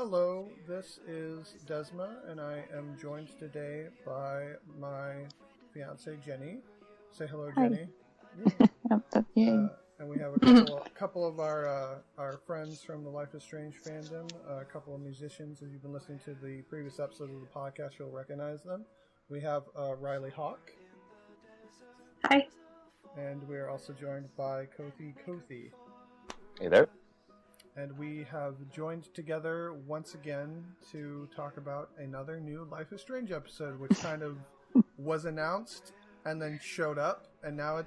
Hello, this is Desma, and I am joined today by my fiance Jenny. Say hello, Hi. Jenny. Yay. And we have a couple of our friends from the Life is Strange fandom, a couple of musicians. If you've been listening to the previous episode of the podcast, you'll recognize them. We have Riley Hawk. Hi. And we are also joined by Kothi. Hey there. And we have joined together once again to talk about another new Life is Strange episode, which kind of was announced and then showed up, and now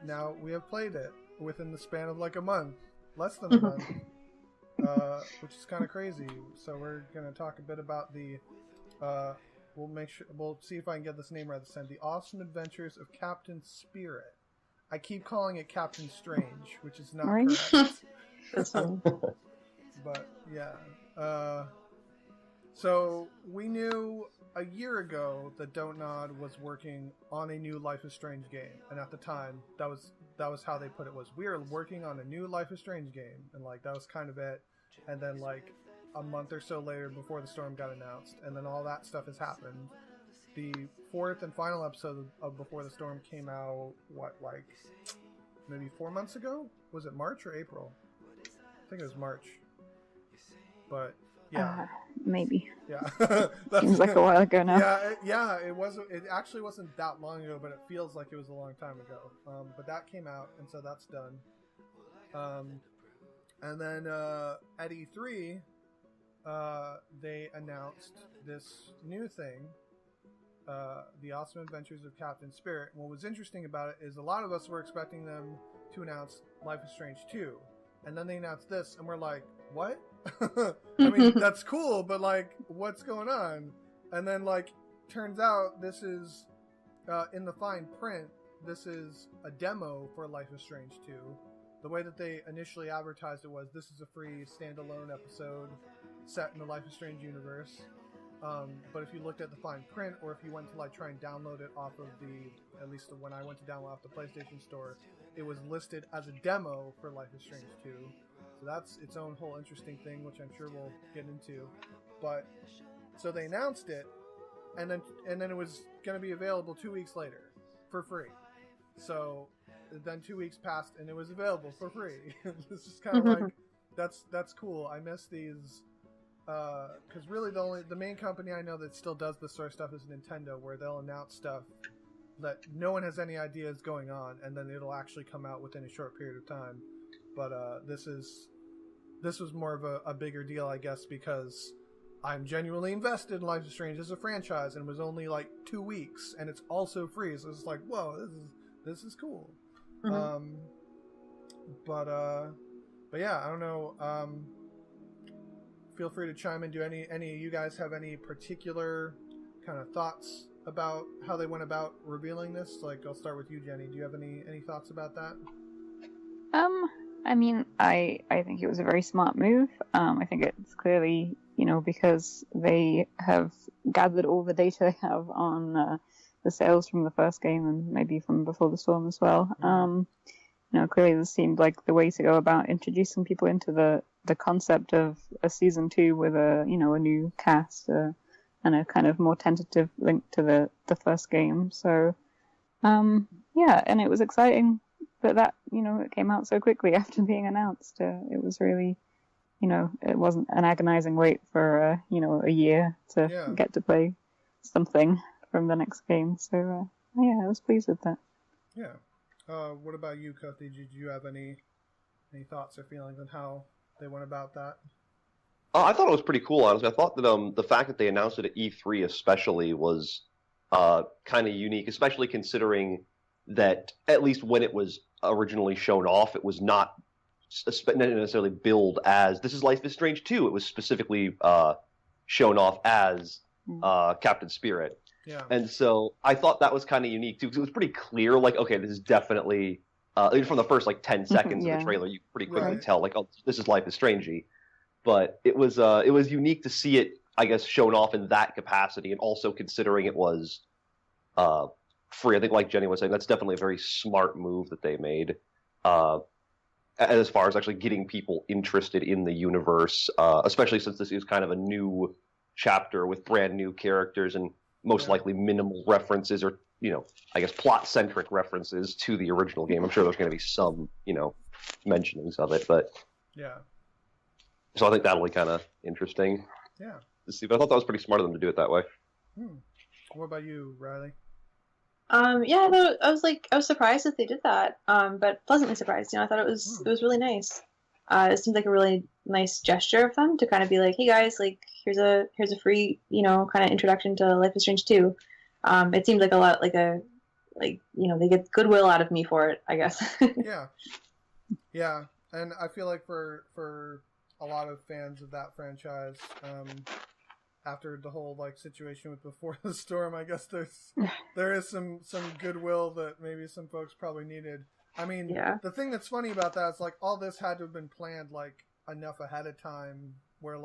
now we have played it within the span of like a month, less than a month, which is kind of crazy. So we're gonna talk a bit about the. We'll see if I can get this name right this time. The Awesome Adventures of Captain Spirit. I keep calling it Captain Strange, which is not correct. But yeah, so we knew a year ago that Don't Nod was working on a new Life is Strange game, and at the time that was how they put it, was we are working on a new Life is Strange game, and like that was kind of it. And then like a month or so later, before the storm got announced, and then all that stuff has happened. The fourth and final episode of Before the Storm came out like maybe 4 months ago? Was it March or April? I think it was March. But yeah, maybe. Yeah, seems like a while ago now. Yeah. It actually wasn't that long ago, but it feels like it was a long time ago. But that came out, and so that's done. And then at E3, they announced this new thing, The Awesome Adventures of Captain Spirit. And what was interesting about it is a lot of us were expecting them to announce Life is Strange 2. And then they announced this, and we're like, what? I mean, that's cool, but like, what's going on? And then like, turns out this is, in the fine print, this is a demo for Life is Strange 2. The way that they initially advertised it was, this is a free standalone episode set in the Life is Strange universe. But if you looked at the fine print, or if you went to like try and download it off of at least when I went to download off the PlayStation Store, it was listed as a demo for Life is Strange 2. So that's its own whole interesting thing, which I'm sure we'll get into. But so they announced it, and then it was going to be available 2 weeks later for free. So then 2 weeks passed, and it was available for free. It's just kind of like that's cool. I miss these. Because really the main company I know that still does this sort of stuff is Nintendo, where they'll announce stuff that no one has any idea is going on, and then it'll actually come out within a short period of time. But this was more of a bigger deal, I guess, because I'm genuinely invested in Life is Strange as a franchise, and it was only like 2 weeks, and it's also free, so it's like, whoa, this is cool. Mm-hmm. But yeah, I don't know. Feel free to chime in. Do any of you guys have any particular kind of thoughts about how they went about revealing this? Like, I'll start with you, Jenny. Do you have any thoughts about that? I mean, I think it was a very smart move. I think it's clearly, because they have gathered all the data they have on the sales from the first game and maybe from Before the Storm as well. Clearly this seemed like the way to go about introducing people into the concept of a season 2 with a new cast and a kind of more tentative link to the first game. So and it was exciting that it came out so quickly after being announced. It was really, it wasn't an agonizing wait for a year to get to play something from the next game. So I was pleased with that. Yeah. What about you, Kothi? Did you have any thoughts or feelings on how they went about that? I thought it was pretty cool, honestly. I thought that the fact that they announced it at E3 especially was kind of unique, especially considering that at least when it was originally shown off, it was not necessarily billed as, this is Life is Strange 2. It was specifically shown off as Captain Spirit. Yeah. And so I thought that was kind of unique, too, because it was pretty clear, like, okay, this is definitely, even from the first, 10 seconds of the trailer, you pretty quickly tell, oh, this is Life is Strange-y. But it was unique to see it, I guess, shown off in that capacity, and also considering it was free. I think, like Jenny was saying, that's definitely a very smart move that they made. as far as actually getting people interested in the universe, especially since this is kind of a new chapter with brand new characters and most likely minimal references or, I guess plot-centric references to the original game. I'm sure there's going to be some, mentionings of it, but yeah. So I think that'll be kind of interesting. Yeah. To see, but I thought that was pretty smart of them to do it that way. What about you, Riley? Yeah, I was surprised that they did that, but pleasantly surprised. I thought it was really nice. It seemed like a really nice gesture of them to kind of be like, hey guys, like here's a free, kind of introduction to Life is Strange 2. It seemed like a lot they get goodwill out of me for it, I guess. Yeah, and I feel like for a lot of fans of that franchise, after the whole situation with Before the Storm, I guess there is some goodwill that maybe some folks probably needed. I mean, the thing that's funny about that is all this had to have been planned enough ahead of time where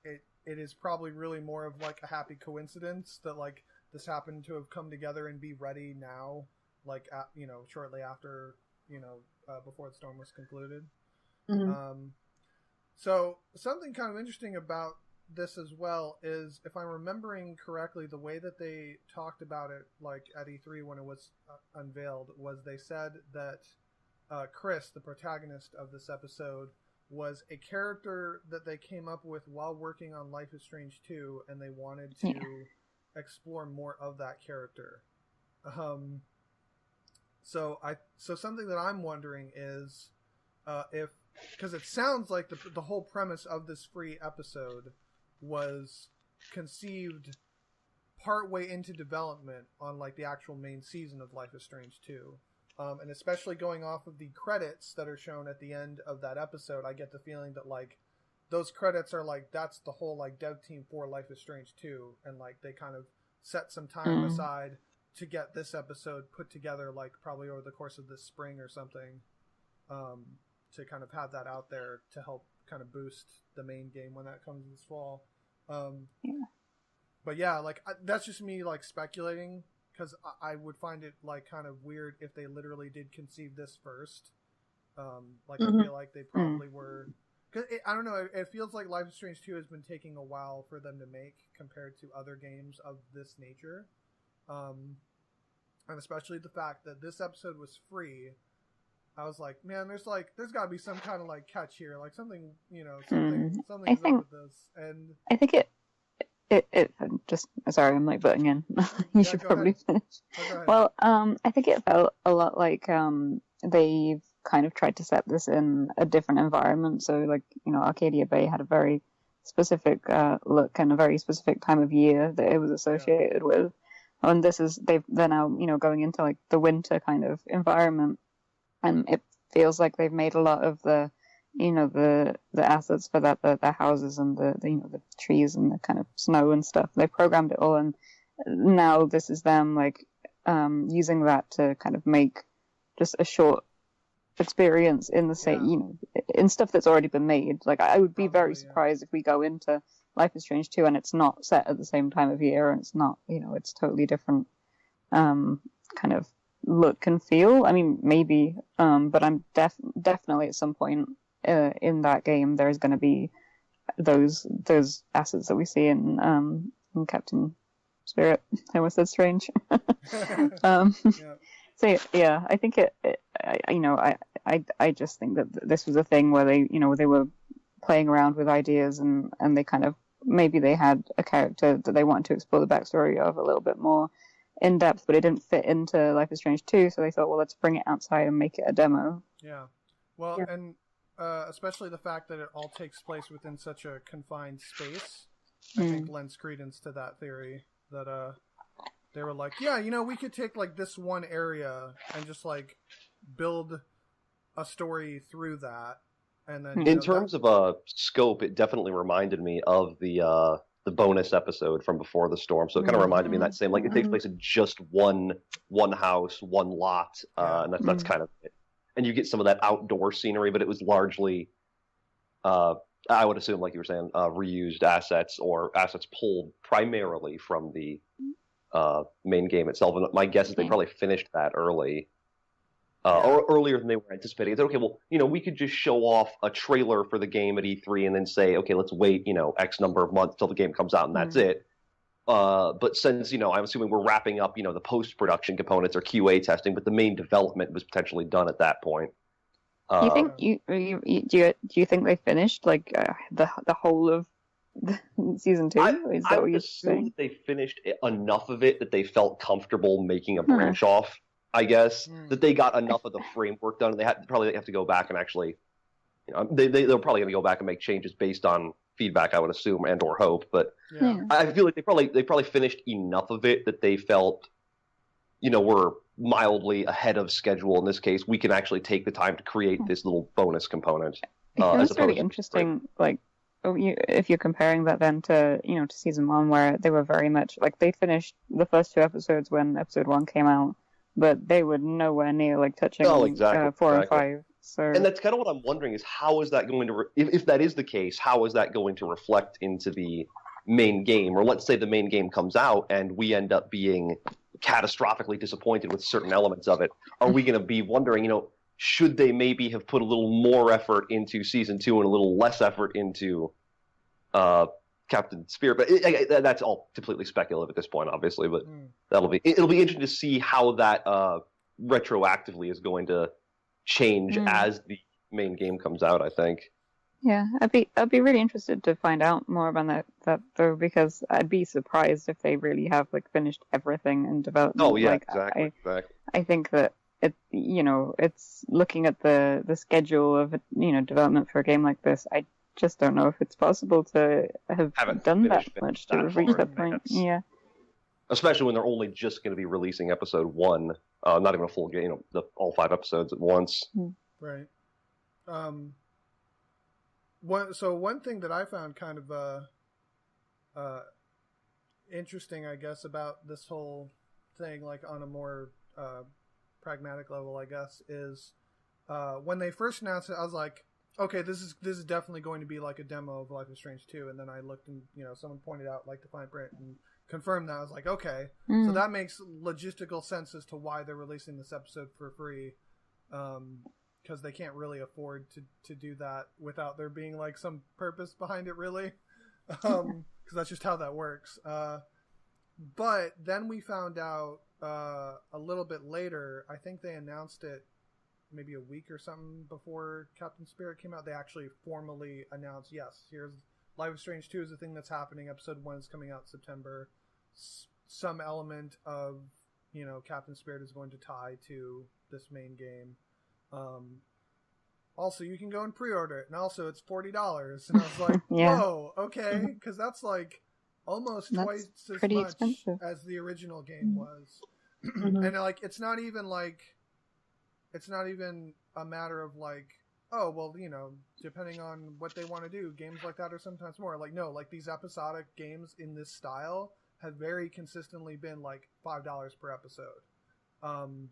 it is probably really more of a happy coincidence that this happened to have come together and be ready now, shortly after Before the Storm was concluded. Mm-hmm. So something kind of interesting about this as well is, if I'm remembering correctly, the way that they talked about it at E3 when it was unveiled was they said that Chris, the protagonist of this episode, was a character that they came up with while working on Life is Strange 2, and they wanted to explore more of that character. So something that I'm wondering is if, because it sounds like the whole premise of this free episode was conceived partway into development on the actual main season of Life is Strange 2. And especially going off of the credits that are shown at the end of that episode, I get the feeling that those credits are that's the whole dev team for Life is Strange 2, and they kind of set some time aside to get this episode put together probably over the course of this spring or something, to kind of have that out there to help kind of boost the main game when that comes this fall. But yeah, that's just me speculating, because I would find it kind of weird if they literally did conceive this first. I feel like they probably were, because I don't know, it feels like Life is Strange 2 has been taking a while for them to make compared to other games of this nature. And especially the fact that this episode was free, I was like, man, there's got to be some kind of catch here, something, something's up with this. And I think it just, sorry, I'm butting in. You should probably finish. Well, I think it felt a lot like they've kind of tried to set this in a different environment. So Arcadia Bay had a very specific look and a very specific time of year that it was associated with. And they're now going into the winter kind of environment, and it feels like they've made a lot of the assets for that, the houses and the trees and the kind of snow and stuff. They programmed it all, and now this is them using that to kind of make just a short experience in the same in stuff that's already been made. I would be very surprised if we go into Life is Strange 2 and it's not set at the same time of year, and it's not, it's totally different kind of look and feel. I mean, maybe, but I'm definitely at some point in that game there's going to be those assets that we see in Captain Spirit. I almost said Strange. So yeah, I think I just think that this was a thing where they were playing around with ideas, and they kind of, maybe they had a character that they wanted to explore the backstory of a little bit more in depth, but it didn't fit into Life is Strange 2, so they thought, well, let's bring it outside and make it a demo. Yeah. Well, and especially the fact that it all takes place within such a confined space, I think lends credence to that theory that they were like, yeah, we could take this one area and just build a story through that. And then, in terms of scope, it definitely reminded me of the bonus episode from Before the Storm. So it kind of reminded me of that same, it takes place in just one house, one lot, and that's kind of it. And you get some of that outdoor scenery, but it was largely, I would assume, like you were saying, reused assets or assets pulled primarily from the main game itself. And my guess is they probably finished that early. or earlier than they were anticipating. It's okay, well, we could just show off a trailer for the game at E3 and then say, okay, let's wait, X number of months till the game comes out and that's it. But since, I'm assuming we're wrapping up, the post-production components or QA testing, but the main development was potentially done at that point. Do you think do you think they finished like the whole of season 2? Is that what you're saying? That they finished enough of it that they felt comfortable making a branch off. I guess that they got enough of the framework done. And they probably have to go back and actually, they're probably going to go back and make changes based on feedback, I would assume, and or hope. But I feel like they probably finished enough of it that they felt, we're mildly ahead of schedule. In this case, we can actually take the time to create this little bonus component. It's really interesting. Like, if you're comparing that then to to season 1, where they were very much like they finished the first 2 episodes when episode 1 came out, but they were nowhere near like touching 4 and 5. So, and that's kind of what I'm wondering is how is that going to if that is the case, how is that going to reflect into the main game? Or let's say the main game comes out and we end up being catastrophically disappointed with certain elements of it. Are we going to be wondering, should they maybe have put a little more effort into season 2 and a little less effort into Captain Spirit? But that's all completely speculative at this point, obviously. But it'll be interesting to see how that retroactively is going to change as the main game comes out, I think. Yeah, I'd be really interested to find out more about that though, because I'd be surprised if they really have like finished everything in development. Oh yeah, like, exactly. I think that it's looking at the schedule of development for a game like this. I just don't know if it's possible to have done that much to have reached that point. Yeah. Especially when they're only just going to be releasing episode 1, not even a full game, all 5 episodes at once. Right. One thing that I found kind of interesting, I guess, about this whole thing, like on a more pragmatic level, I guess, is when they first announced it, I was like, okay, this is definitely going to be like a demo of Life is Strange 2, and then I looked and someone pointed out like the fine print and confirmed that. I was like, okay, so that makes logistical sense as to why they're releasing this episode for free, because they can't really afford to do that without there being like some purpose behind it, really, because that's just how that works. But then we found out a little bit later, I think they announced it maybe a week or something before Captain Spirit came out, they actually formally announced, yes, here's Life is Strange 2 is the thing that's happening. Episode 1 is coming out in September. Some element of, Captain Spirit is going to tie to this main game. Also, you can go and pre-order it. And also, it's $40. And I was like, whoa, okay. Because that's like almost twice as much expensive as the original game was. And like, it's not even a matter of like, oh, well, depending on what they want to do, games like that are sometimes more. Like, no, like these episodic games in this style have very consistently been like $5 per episode. And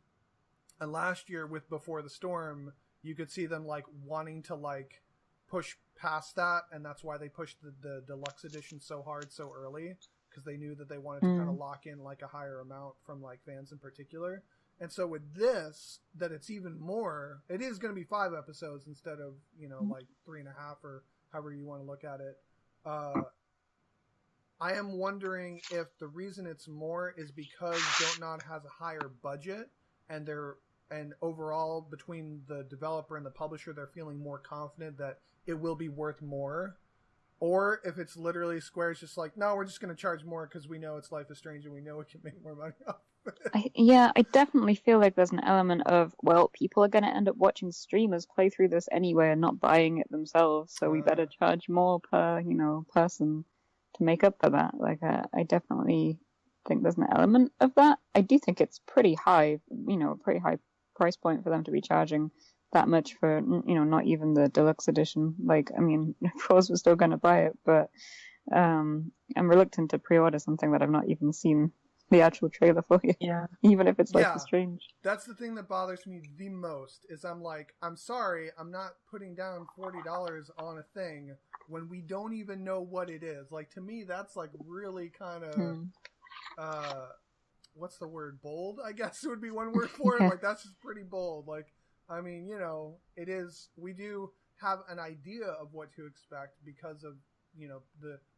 last year with Before the Storm, you could see them like wanting to like push past that, and that's why they pushed the deluxe edition so hard so early, because they knew that they wanted to kind of lock in like a higher amount from like fans in particular. And so with this, that it's even more, it is going to be 5 episodes instead of, like 3.5 or however you want to look at it. I am wondering if the reason it's more is because Dontnod has a higher budget and overall between the developer and the publisher, they're feeling more confident that it will be worth more. Or if it's literally Square's just like, no, we're just going to charge more because we know it's Life is Strange and we know we can make more money off it. I definitely feel like there's an element of, well, people are going to end up watching streamers play through this anyway and not buying it themselves, so we better charge more per, person to make up for that. Like, I definitely think there's an element of that. I do think it's pretty high, pretty high price point for them to be charging that much for, not even the deluxe edition. Like, I mean, of course we're still going to buy it, but I'm reluctant to pre-order something that I've not even seen the actual trailer for you. Yeah. Even if it's Life is Strange. That's the thing that bothers me the most, is I'm like, I'm sorry, I'm not putting down $40 on a thing when we don't even know what it is. Like, to me, that's like really kind of what's the word? Bold, I guess would be one word for it. Like, that's just pretty bold. Like, I mean, you know, it is. We do have an idea of what to expect because of, you know,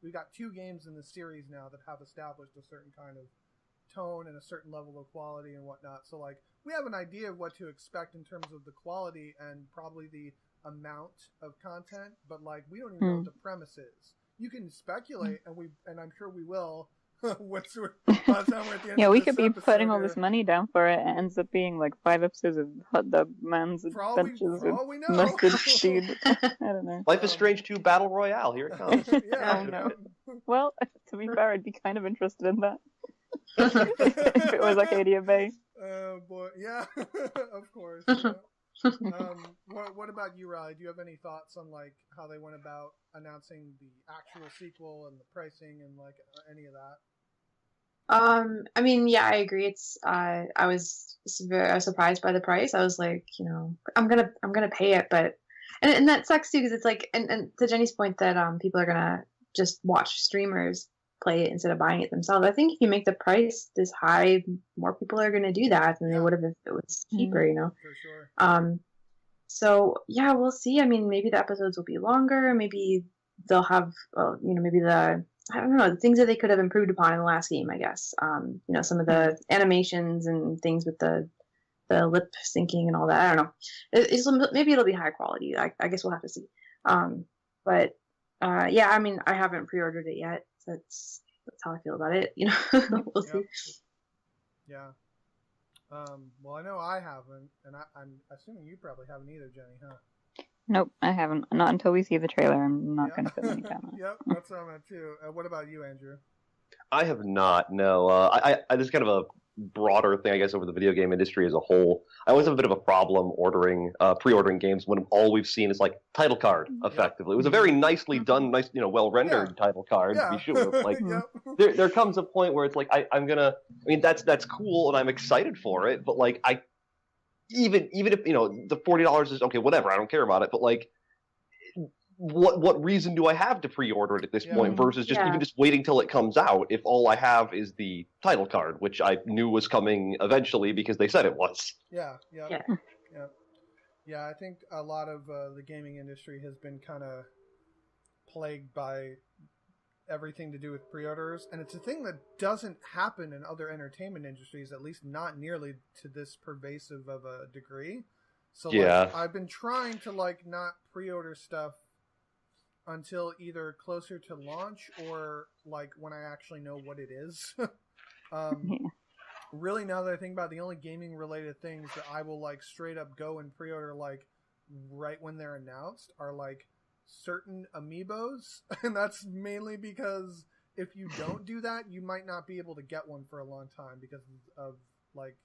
we've got 2 games in the series now that have established a certain kind of tone and a certain level of quality and whatnot. So, like, we have an idea of what to expect in terms of the quality and probably the amount of content, but, like, we don't even know what the premise is. You can speculate, and I'm sure we will. By the time we're at the end Yeah, of we this could be episode putting all here. this money down for it. It ends up being like 5 episodes of Hot Dog Man's For all Adventures we with know. Mustard Seed. I don't know. Life is Strange 2 Battle Royale. Here it comes. Yeah. Oh no. Well, to be fair, I'd be kind of interested in that. If it was Arcadia Bay. Oh boy, yeah, of course. What about you, Riley? Do you have any thoughts on like how they went about announcing the actual sequel and the pricing and like any of that? I mean, yeah, I agree. It's I was surprised by the price. I was like, you know, I'm gonna pay it, but and that sucks too because it's like and to Jenny's point that people are gonna just watch streamers play it instead of buying it themselves. I think if you make the price this high, more people are gonna do that than they would have if it was cheaper, you know. For sure. So yeah, we'll see. I mean, maybe the episodes will be longer. Maybe they'll have, well, you know, maybe I don't know, the things that they could have improved upon in the last game, I guess. You know, some of the animations and things with the lip syncing and all that. I don't know. Maybe it'll be high quality. I guess we'll have to see. But yeah, I mean, I haven't pre-ordered it yet. So that's how I feel about it. You know, we'll see. Yeah. Well, I know I haven't, and I'm assuming you probably haven't either, Jenny, huh? Nope, I haven't. Not until we see the trailer. I'm not going to put any time on it. Yep, that's what I'm at too. What about you, Andrew? I have not. No. I this is kind of a broader thing, I guess, over the video game industry as a whole. I always have a bit of a problem pre-ordering games when all we've seen is like title card. Effectively, it was a very nicely done, nice, you know, well-rendered title card to be sure. Like, there comes a point where it's like I'm gonna. I mean, that's cool, and I'm excited for it, but like even if, you know, the $40 is okay, whatever, I don't care about it, but like, what reason do I have to pre-order it at this point versus even just waiting till it comes out if all I have is the title card, which I knew was coming eventually because they said it was. Yeah. I think a lot of the gaming industry has been kind of plagued by everything to do with pre-orders, and it's a thing that doesn't happen in other entertainment industries, at least not nearly to this pervasive of a degree. So like, I've been trying to like not pre-order stuff until either closer to launch or like when I actually know what it is. Really, now that I think about it, the only gaming related things that I will like straight up go and pre-order like right when they're announced are like certain amiibos, and that's mainly because if you don't do that, you might not be able to get one for a long time because of like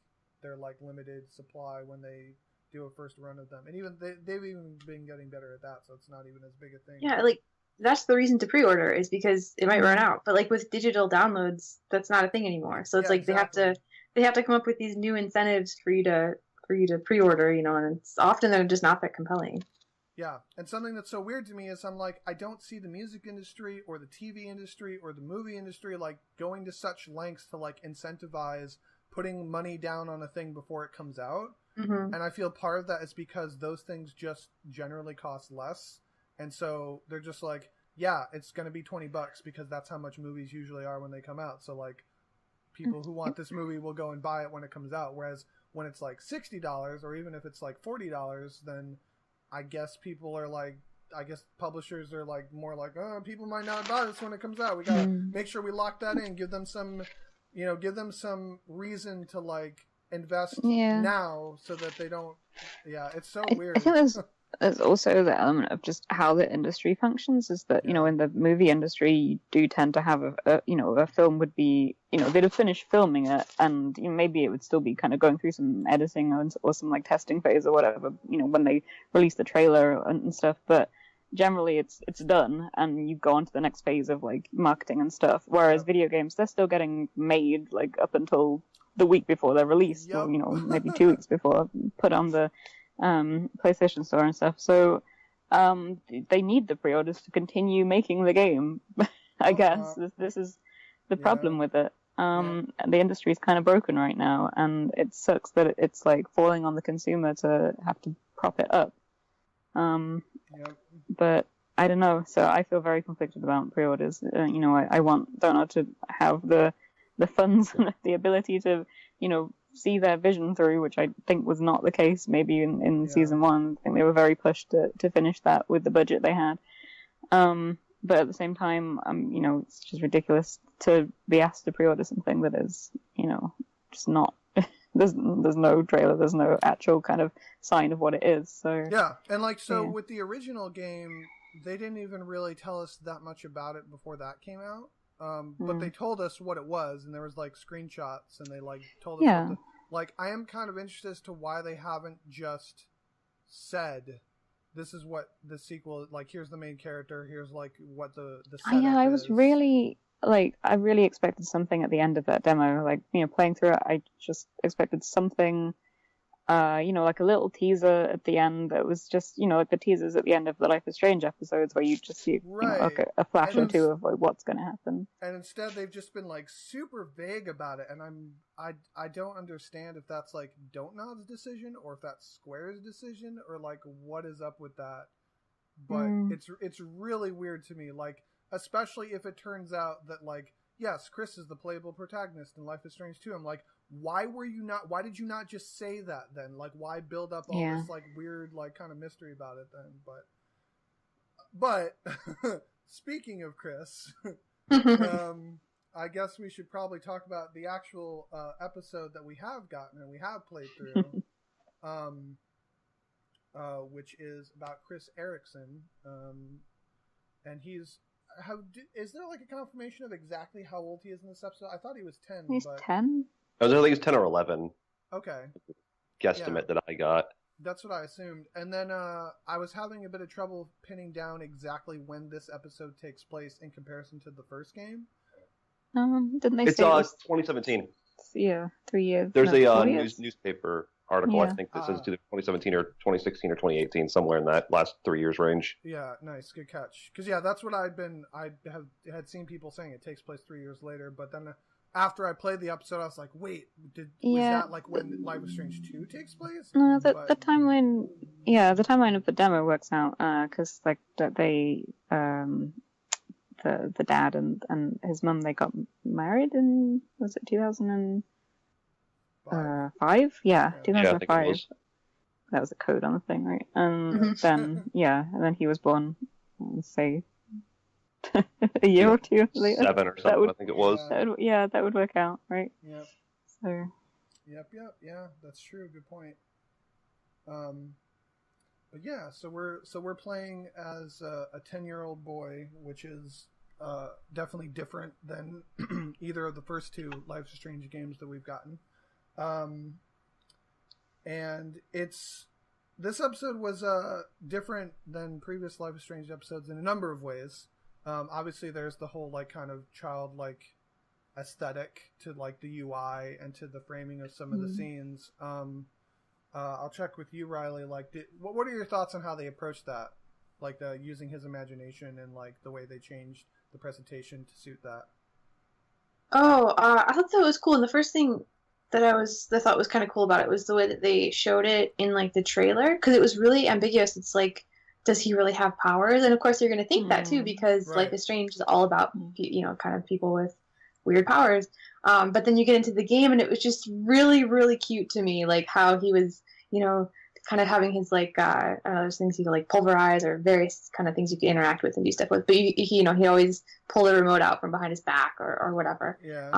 their like limited supply when they do a first run of them, and even they've even been getting better at that, so it's not even as big a thing. Yeah, like that's the reason to pre-order is because it might run out. But like with digital downloads, that's not a thing anymore. So it's like exactly. they have to come up with these new incentives for you to pre-order, you know, and it's often they're just not that compelling. Yeah, and something that's so weird to me is I'm like, I don't see the music industry or the TV industry or the movie industry like going to such lengths to like incentivize putting money down on a thing before it comes out. Mm-hmm. And I feel part of that is because those things just generally cost less. And so they're just like, yeah, it's going to be $20 because that's how much movies usually are when they come out. So like people who want this movie will go and buy it when it comes out. Whereas when it's like $60 or even if it's like $40, then I guess people are like, I guess publishers are like more like, oh, people might not buy this when it comes out. We got to make sure we lock that in, give them some reason to like invest now so that they don't. Yeah, it's so weird. I think there's also the element of just how the industry functions is that, you know, in the movie industry, you do tend to have a film would be, you know, they'd have finished filming it and, you know, maybe it would still be kind of going through some editing or some like testing phase or whatever, you know, when they release the trailer and stuff. But generally it's done and you go on to the next phase of like marketing and stuff. Whereas video games, they're still getting made like up until the week before they're released, or, you know, maybe 2 weeks before, put on the PlayStation Store and stuff. So they need the pre-orders to continue making the game. I guess this is the problem with it. And the industry is kind of broken right now, and it sucks that it's like falling on the consumer to have to prop it up. But I don't know. So I feel very conflicted about pre-orders. I want Donut to have the funds and the ability to, see their vision through, which I think was not the case maybe in season 1. I think they were very pushed to finish that with the budget they had. But at the same time, it's just ridiculous to be asked to pre-order something that is, just not. There's no trailer. There's no actual kind of sign of what it is. So yeah, and with the original game, they didn't even really tell us that much about it before that came out. But they told us what it was, and there was like screenshots, and they like told us. I am kind of interested as to why they haven't just said, "This is what the sequel like. Here's the main character. Here's like what the setup I is." was really I really expected something at the end of that demo. Playing through it, I just expected something. Like a little teaser at the end that was just, like the teasers at the end of the Life is Strange episodes where you just see like a flash or two of like what's going to happen. And instead they've just been like super vague about it, and I don't understand if that's like Dontnod's decision or if that's Square's decision or like what is up with that. But it's really weird to me, like especially if it turns out that like yes, Chris is the playable protagonist in Life is Strange 2. I'm like, why did you not just say that then? Like, why build up all this like weird like kind of mystery about it then? But speaking of Chris, I guess we should probably talk about the actual episode that we have gotten and we have played through, which is about Chris Erickson, and he's. Is there like a confirmation of exactly how old he is in this episode? I thought he was 10. He's 10? I think it's 10 or 11. Okay. Guesstimate that I got. That's what I assumed. And then I was having a bit of trouble pinning down exactly when this episode takes place in comparison to the first game. Didn't they say it was 2017. Yeah, 3 years. There's a newspaper article, I think, that says either 2017 or 2016 or 2018, somewhere in that last 3 years range. Yeah, nice, good catch. Because that's what I had seen people saying it takes place 3 years later, but then after I played the episode, I was like, wait, was that like when Life is Strange 2 takes place? No, the timeline, the timeline of the demo works out, because like they, the dad and his mum, they got married in, was it 2005? Yeah, 2005. Yeah, I think it was. That was a code on the thing, right? And then he was born, say, a year or two later. 7 or something, I think it was. That would work out, right? Yep. So. Yep. Yeah, that's true. Good point. But yeah, so we're playing as a 10-year-old boy, which is definitely different than either of the first 2 Life is Strange games that we've gotten. And this episode was different than previous Life is Strange episodes in a number of ways. Obviously there's the whole like kind of childlike aesthetic to like the UI and to the framing of some of the scenes. I'll check with you, Riley. Like, what are your thoughts on how they approached that? Like using his imagination and like the way they changed the presentation to suit that. I thought that was cool. And the first thing that I thought was kind of cool about it was the way that they showed it in like the trailer, because it was really ambiguous. It's like, does he really have powers? And of course you're going to think that too, because Life is Strange is all about kind of people with weird powers. But then you get into the game and it was just really, really cute to me, like how he was, kind of having his like there's things you can like pulverize or various kind of things you can interact with and do stuff with. But he always pull the remote out from behind his back or whatever. Yeah.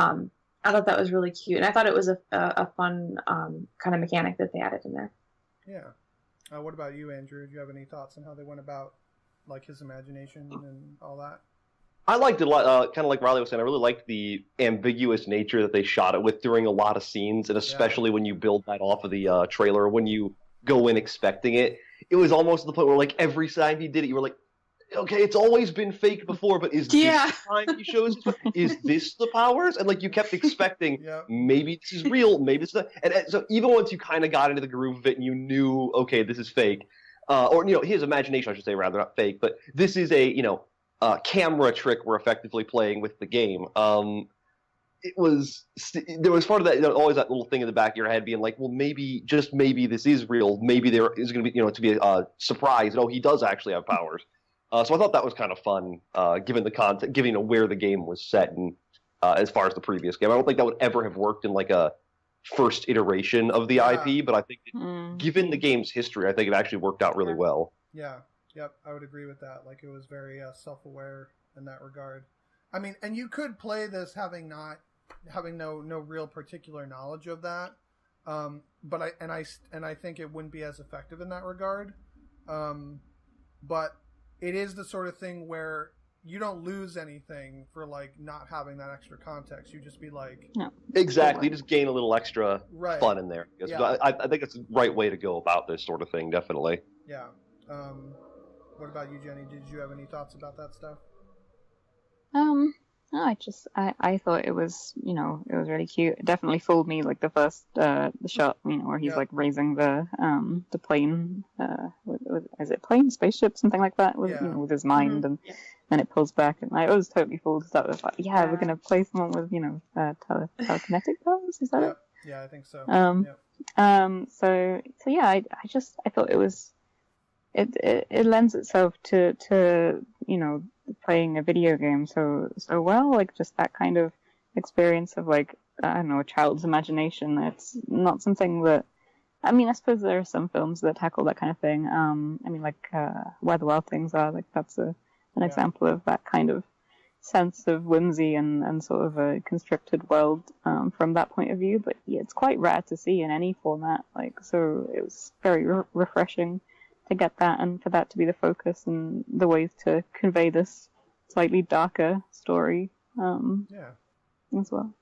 I thought that was really cute, and I thought it was a fun kind of mechanic that they added in there. Yeah. What about you, Andrew? Do you have any thoughts on how they went about like his imagination and all that? I liked it a lot, kind of like Riley was saying. I really liked the ambiguous nature that they shot it with during a lot of scenes, and especially when you build that off of the trailer, when you go in expecting it. It was almost to the point where like every time he did it, you were like, okay, it's always been faked before, but is this the time he shows it? Is this the powers? And like you kept expecting, maybe this is real, maybe it's not. And so even once you kind of got into the groove of it and you knew, okay, this is fake, or his imagination, I should say, rather, not fake, but this is a camera trick we're effectively playing with the game. it was there was part of that, always that little thing in the back of your head being like, well, maybe, just maybe this is real. Maybe there is going to be, to be a surprise. No, he does actually have powers. So I thought that was kind of fun, given the content, given where the game was set, and as far as the previous game. I don't think that would ever have worked in like a first iteration of the IP, but I think given the game's history, I think it actually worked out really well. Yeah, yep, I would agree with that. Like, it was very self-aware in that regard. I mean, and you could play this having no real particular knowledge of that, but I think it wouldn't be as effective in that regard. But it is the sort of thing where you don't lose anything for like not having that extra context. You just be like, no. Exactly, you just gain a little extra fun in there. Yeah. I think that's the right way to go about this sort of thing, definitely. Yeah. What about you, Jenny? Did you have any thoughts about that stuff? No, I thought it was, it was really cute. It definitely fooled me, like the first, the shot, where he's like raising the plane, is it plane, spaceship, something like that, with his mind, and then it pulls back, and I was totally fooled, because I was like, we're gonna play someone with, telekinetic powers, is that it? Yeah, I think so. So yeah, I thought it was, it lends itself to playing a video game so well, like just that kind of experience of like, I don't know, a child's imagination. It's not something that, I suppose there are some films that tackle that kind of thing. Where the Wild Things Are, like that's an example of that kind of sense of whimsy and sort of a constricted world from that point of view. But yeah, it's quite rare to see in any format. Like, so it was very refreshing to get that, and for that to be the focus and the ways to convey this slightly darker story as well.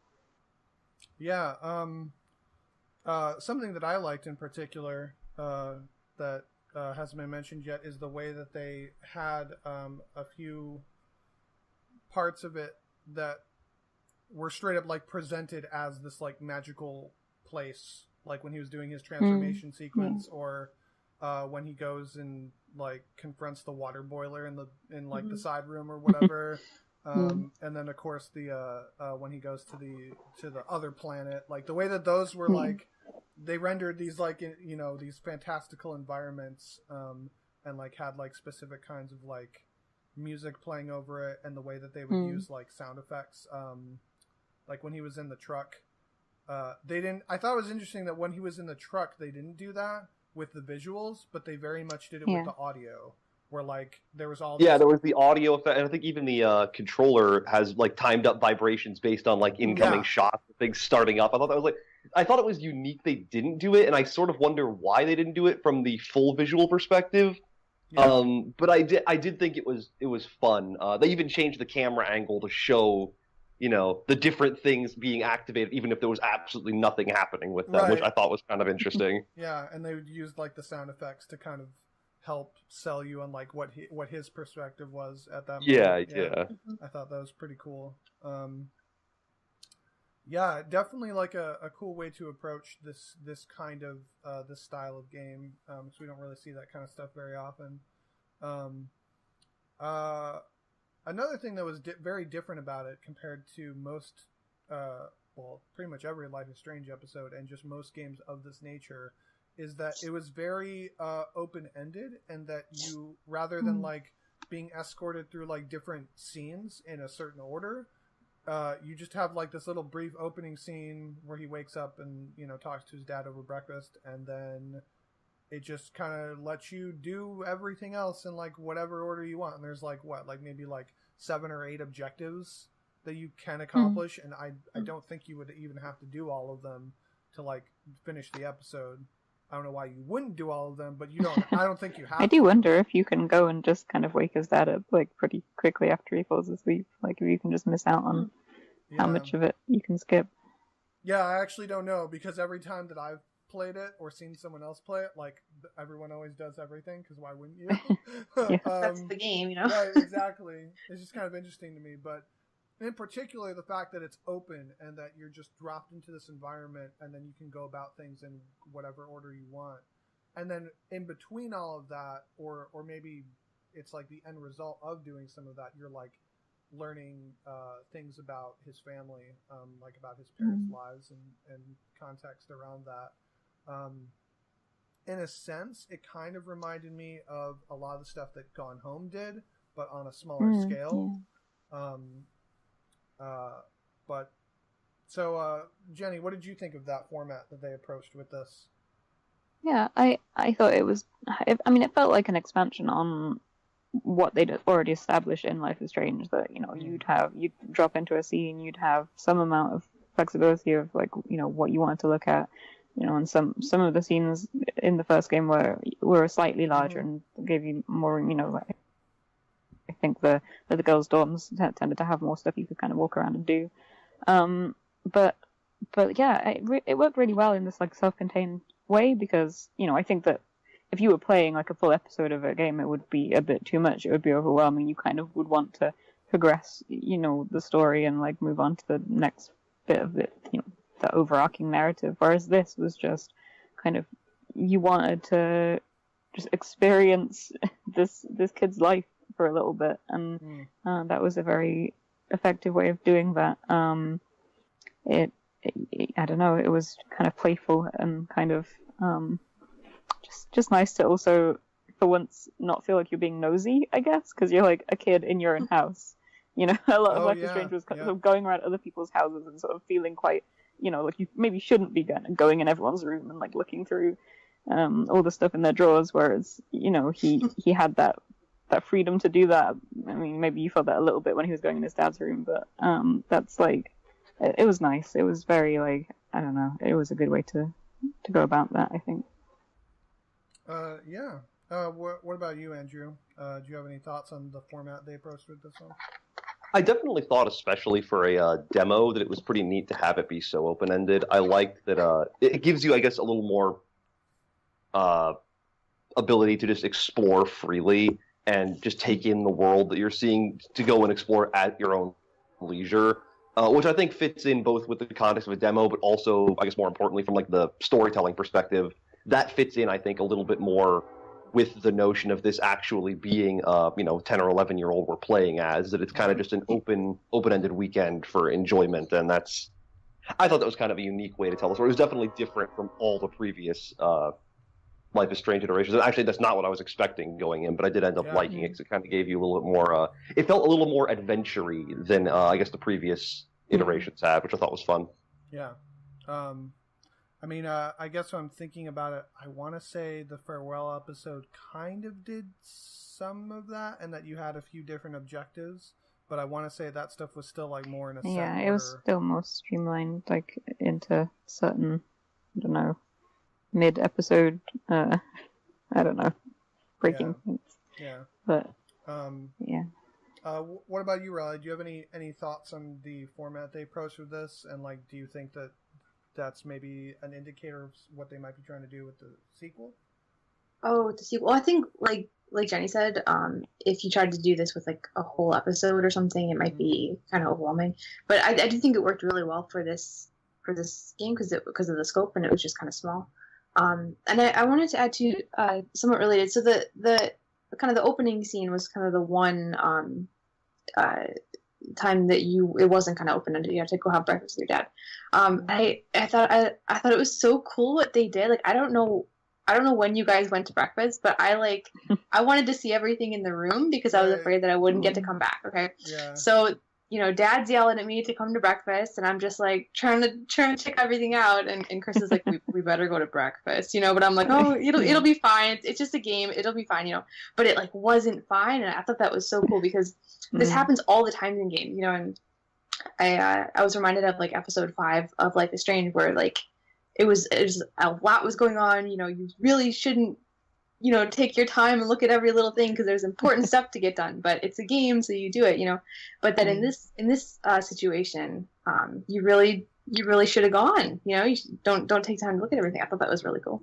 Yeah, something that I liked in particular that hasn't been mentioned yet is the way that they had a few parts of it that were straight up like presented as this like magical place, like when he was doing his transformation sequence, or when he goes and like confronts the water boiler in the side room or whatever, and then of course the when he goes to the other planet, like the way that those were like they rendered these like these fantastical environments, and like had like specific kinds of like music playing over it, and the way that they would use like sound effects, like when he was in the truck, they didn't. I thought it was interesting that when he was in the truck they didn't do that with the visuals, but they very much did it with the audio, where like there was all there was the audio effect, and I think even the controller has like timed up vibrations based on like incoming shots, things starting up. I thought it was unique they didn't do it, and I sort of wonder why they didn't do it from the full visual perspective. But I did think it was fun. They even changed the camera angle to show the different things being activated, even if there was absolutely nothing happening with them, which I thought was kind of interesting. Yeah, and they would use like the sound effects to kind of help sell you on like what his perspective was at that moment. Yeah. I thought that was pretty cool. Yeah, definitely like a cool way to approach this kind of this style of game, because we don't really see that kind of stuff very often. Another thing that was very different about it compared to most, pretty much every Life is Strange episode and just most games of this nature, is that it was very open-ended, and that you, rather than like being escorted through like different scenes in a certain order, you just have like this little brief opening scene where he wakes up and talks to his dad over breakfast, and then it just kind of lets you do everything else in like whatever order you want. And there's like maybe like 7 or 8 objectives that you can accomplish, and I don't think you would even have to do all of them to like finish the episode. I don't know why you wouldn't do all of them, but you don't. I don't think you have. I do wonder if you can go and just kind of wake his dad up like pretty quickly after he falls asleep. Like if you can just miss out on how much of it you can skip. Yeah, I actually don't know, because every time that I've played it or seen someone else play it, like everyone always does everything, because why wouldn't you? That's the game, Right, exactly. It's just kind of interesting to me, but in particular the fact that it's open and that you're just dropped into this environment, and then you can go about things in whatever order you want, and then in between all of that, or maybe it's like the end result of doing some of that, you're like learning things about his family, like about his parents' lives and context around that. In a sense, it kind of reminded me of a lot of the stuff that Gone Home did, but on a smaller scale. But so, Jenny, what did you think of that format that they approached with this? Yeah, I thought it was. I mean, it felt like an expansion on what they'd already established in Life is Strange. That you'd drop into a scene, you'd have some amount of flexibility of like what you wanted to look at. And some of the scenes in the first game were slightly larger and gave you more. Like, I think the girls' dorms tended to have more stuff you could kind of walk around and do. But yeah, it worked really well in this like self-contained way because I think that if you were playing like a full episode of a game, it would be a bit too much. It would be overwhelming. You kind of would want to progress, the story and like move on to the next bit of it, the overarching narrative. Whereas this was just kind of you wanted to just experience this kid's life for a little bit, and that was a very effective way of doing that. I don't know. It was kind of playful and kind of just nice to also, for once, not feel like you're being nosy, I guess, because you're like a kid in your own house. A lot of Life is Strange was sort of going around other people's houses and sort of feeling quite, like you maybe shouldn't be going in everyone's room and like looking through all the stuff in their drawers, whereas, he had that freedom to do that. I mean, maybe you felt that a little bit when he was going in his dad's room, but that's like, it was nice. It was very like, I don't know, it was a good way to go about that, I think. Yeah. What about you, Andrew? Do you have any thoughts on the format they approached with this one? I definitely thought, especially for a demo, that it was pretty neat to have it be so open-ended. I liked that it gives you, I guess, a little more ability to just explore freely and just take in the world that you're seeing, to go and explore at your own leisure, which I think fits in both with the context of a demo, but also, I guess more importantly, from like the storytelling perspective. That fits in, I think, a little bit more with the notion of this actually being 10 or 11-year-old we're playing as, that it's kind of just an open-ended weekend for enjoyment, and I thought that was kind of a unique way to tell the story. It was definitely different from all the previous Life is Strange iterations. And actually, that's not what I was expecting going in, but I did end up liking it because it kind of gave you a little bit more. It felt a little more adventure-y than I guess the previous iterations had, which I thought was fun. Yeah. I mean, I guess when I'm thinking about it, I want to say the farewell episode kind of did some of that, and that you had a few different objectives. But I want to say that stuff was still like more in a set order. It was still more streamlined, like into certain, I don't know, mid-episode, I don't know, breaking points. Yeah. But yeah. What about you, Riley? Do you have any thoughts on the format they approached with this, and like, do you think that that's maybe an indicator of what they might be trying to do with the sequel? Oh, the sequel. I think, like Jenny said, if you tried to do this with like a whole episode or something, it might be kind of overwhelming. But I do think it worked really well for this game because of the scope, and it was just kind of small. And I wanted to add to somewhat related. So the kind of the opening scene was kind of the one time that it wasn't kind of open ended. You had to go have breakfast with your dad. I thought it was so cool what they did. Like I don't know when you guys went to breakfast, but I wanted to see everything in the room because I was afraid that I wouldn't get to come back. Okay. Yeah. So Dad's yelling at me to come to breakfast, and I'm just like trying to check everything out, and Chris is like, we better go to breakfast, but I'm like, oh, it'll be fine. It's just a game. It'll be fine, But it like wasn't fine, and I thought that was so cool because this happens all the time in games, and I was reminded of like episode 5 of Life is Strange, where like it was a lot was going on. You really shouldn't take your time and look at every little thing because there's important stuff to get done, but it's a game, so you do it, But then in this situation, you really should have gone, You don't take time to look at everything. I thought that was really cool.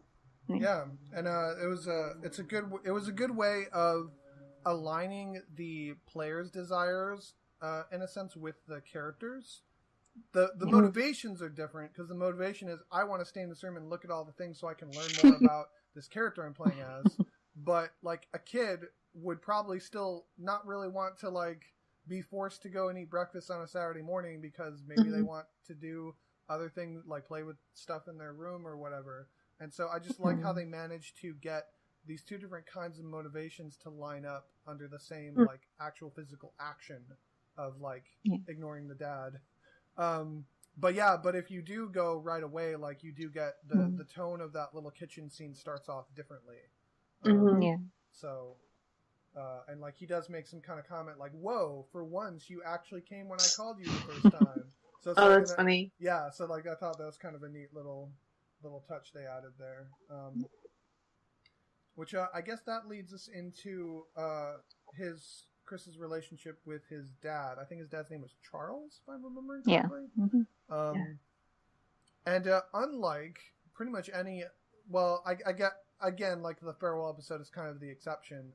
Yeah, and it was a good way of aligning the player's desires, in a sense, with the characters. The motivations are different because the motivation is I want to stay in this room and look at all the things so I can learn more about this character I'm playing as. But like a kid would probably still not really want to like be forced to go and eat breakfast on a Saturday morning because maybe they want to do other things like play with stuff in their room or whatever. And so I just like how they managed to get these two different kinds of motivations to line up under the same like actual physical action of like ignoring the dad. But if you do go right away, like you do get the tone of that little kitchen scene starts off differently. So, and like he does make some kind of comment like, "Whoa, for once you actually came when I called you the first time." So it's that's funny. Yeah, so like I thought that was kind of a neat little touch they added there. Which I guess that leads us into Chris's relationship with his dad. I think his dad's name was Charles, if I'm remembering correctly. And unlike pretty much any, well, I get, again, like the farewell episode is kind of the exception.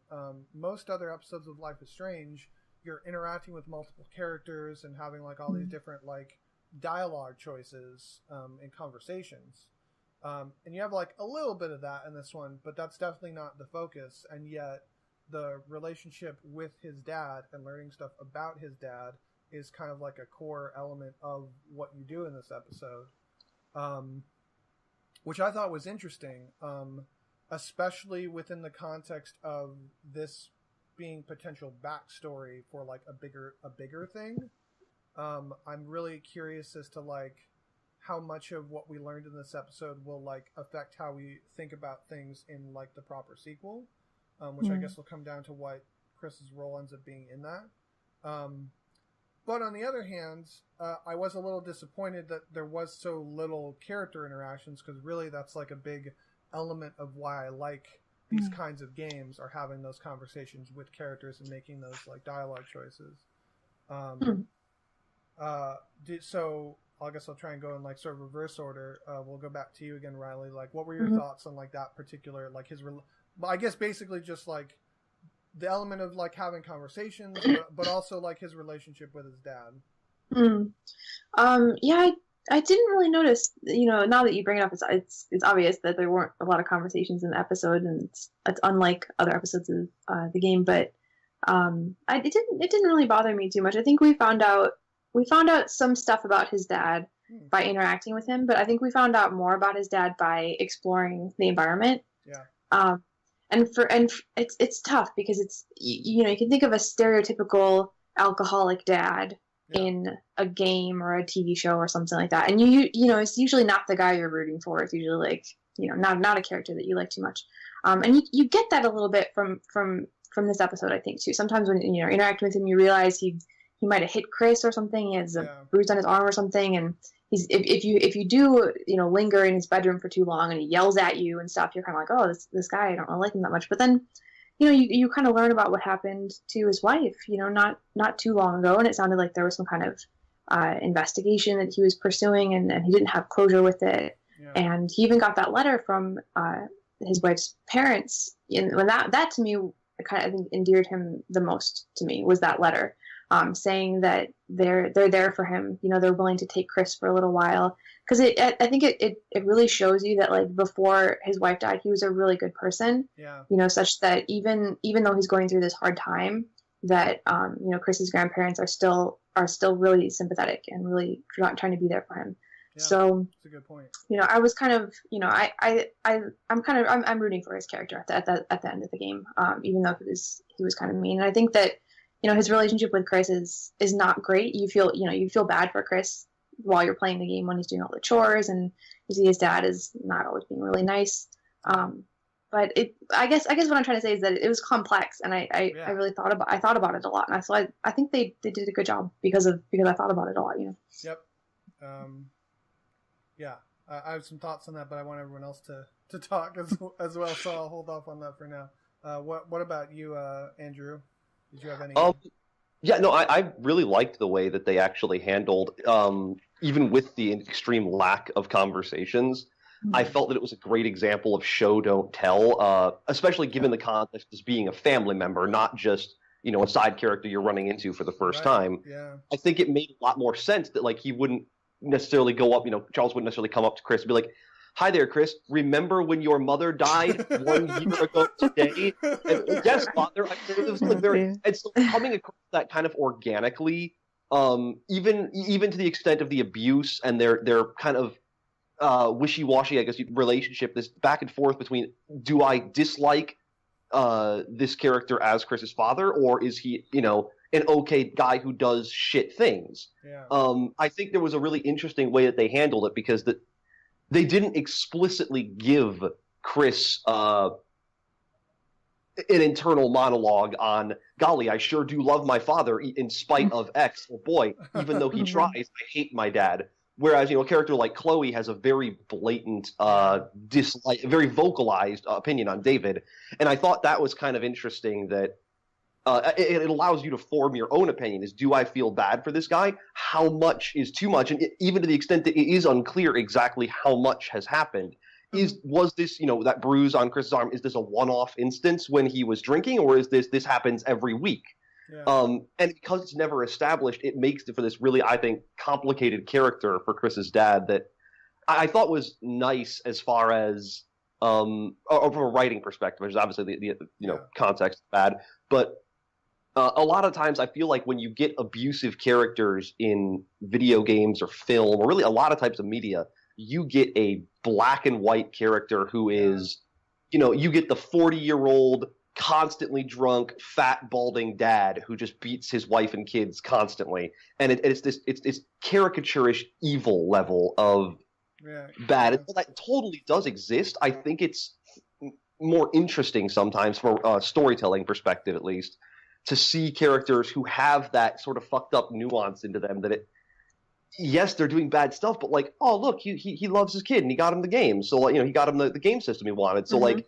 Most other episodes of Life is Strange, you're interacting with multiple characters and having like all these different like dialogue choices and conversations. And you have like a little bit of that in this one, but that's definitely not the focus. And yet the relationship with his dad and learning stuff about his dad is kind of like a core element of what you do in this episode. Which I thought was interesting, especially within the context of this being potential backstory for like a bigger thing. I'm really curious as to like how much of what we learned in this episode will like affect how we think about things in like the proper sequel, which I guess will come down to what Chris's role ends up being in that. But on the other hand, I was a little disappointed that there was so little character interactions, because really that's like a big element of why I like these kinds of games, are having those conversations with characters and making those like dialogue choices. So I guess I'll try and go in like sort of reverse order. We'll go back to you again, Riley. Like, what were your thoughts on like that particular, like I guess basically just like the element of like having conversations, but also like his relationship with his dad. Yeah, I didn't really notice. You know, now that you bring it up, it's obvious that there weren't a lot of conversations in the episode, and it's unlike other episodes of the game. But it didn't really bother me too much. I think we found out some stuff about his dad by interacting with him, but I think we found out more about his dad by exploring the environment. Yeah. And it's tough because it's, you know, you can think of a stereotypical alcoholic dad in a game or a TV show or something like that, and you know it's usually not the guy you're rooting for. It's usually like, you know, not a character that you like too much. And you get that a little bit from this episode, I think, too. Sometimes when you're interacting with him, you realize he might have hit Chris or something. He has a bruise on his arm or something, and if you do, you know, linger in his bedroom for too long and he yells at you and stuff, you're kind of like, oh, this guy, I don't really like him that much. But then, you know, you kind of learn about what happened to his wife, you know, not too long ago, and it sounded like there was some kind of investigation that he was pursuing, and he didn't have closure with it. And he even got that letter from his wife's parents. And when that to me, kind of, I think, endeared him the most to me, was that letter. Saying that they're there for him, you know, they're willing to take Chris for a little while, because I think it really shows you that, like, before his wife died, he was a really good person, you know, such that even though he's going through this hard time, that you know, Chris's grandparents are still really sympathetic and really trying to be there for him. So that's a good point. You know, I was kind of, you know, I'm rooting for his character at the end of the game, even though he was kind of mean. And I think that, you know, his relationship with Chris is not great. You feel bad for Chris while you're playing the game when he's doing all the chores, and you see his dad is not always being really nice. But I guess what I'm trying to say is that it was complex, and I really thought about it a lot, and so I think they did a good job because I thought about it a lot, you know. Yep. Yeah. I have some thoughts on that, but I want everyone else to talk as well, so I'll hold off on that for now. What about you, Andrew? Did you have any? Yeah, no, I really liked the way that they actually handled, even with the extreme lack of conversations. I felt that it was a great example of show, don't tell, especially given the context as being a family member, not just, you know, a side character you're running into for the first time. Yeah. I think it made a lot more sense that, like, he wouldn't necessarily go up, you know, Charles wouldn't necessarily come up to Chris and be like, "Hi there, Chris. Remember when your mother died 1 year ago today?" And, "Yes, Father." It was like and so coming across that kind of organically, even to the extent of the abuse and their kind of wishy-washy, I guess, relationship, this back and forth between, do I dislike this character as Chris's father, or is he, an okay guy who does shit things? Yeah. I think there was a really interesting way that they handled it, because they didn't explicitly give Chris an internal monologue on, golly, I sure do love my father in spite of X, or boy, even though he tries, I hate my dad. Whereas, a character like Chloe has a very blatant dislike, very vocalized opinion on David. And I thought that was kind of interesting, that it allows you to form your own opinion. Is, do I feel bad for this guy? How much is too much? And even to the extent that it is unclear exactly how much has happened. Was this, that bruise on Chris's arm, is this a one-off instance when he was drinking, or is this happens every week? Yeah. And because it's never established, it makes it for this really, I think, complicated character for Chris's dad that I thought was nice, as far as or from a writing perspective, which is obviously the context is bad, but a lot of times I feel like when you get abusive characters in video games or film, or really a lot of types of media, you get a black and white character who is, you get the 40-year-old constantly drunk, fat, balding dad who just beats his wife and kids constantly, and it's this caricaturish evil level of bad. That totally does exist. I think it's more interesting sometimes, from a storytelling perspective at least, to see characters who have that sort of fucked up nuance into them, that yes, they're doing bad stuff, but like, oh look, he loves his kid and he got him the game, so he got him the game system he wanted, so like,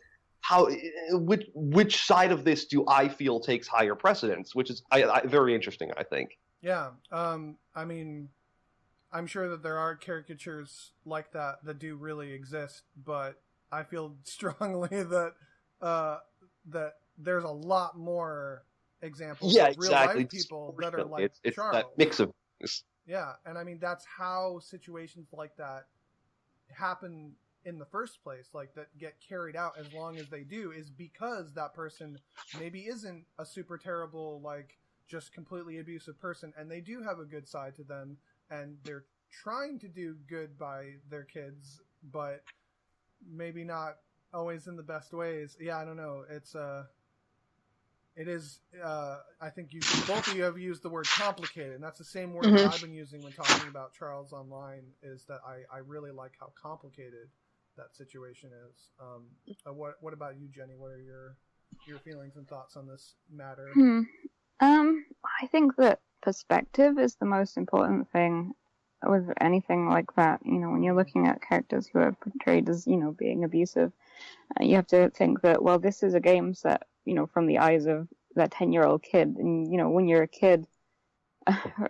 which side of this do I feel takes higher precedence, which is very interesting, I think. Yeah. I mean, I'm sure that there are caricatures like that do really exist, but I feel strongly that that there's a lot more examples of real life people that are like it's Charles. That mix of things. Yeah, and I mean, that's how situations like that happen in the first place, like that get carried out as long as they do, is because that person maybe isn't a super terrible, like, just completely abusive person, and they do have a good side to them, and they're trying to do good by their kids, but maybe not always in the best ways. Yeah, I don't know. It is, I think both of you have used the word complicated, and that's the same word that I've been using when talking about Charles Online, is that I really like how complicated that situation is. What about you, Jenny? What are your feelings and thoughts on this matter? I think that perspective is the most important thing with anything like that. When you're looking at characters who are portrayed as, being abusive, you have to think that, well, this is a game set, from the eyes of that 10-year-old kid. And, when you're a kid,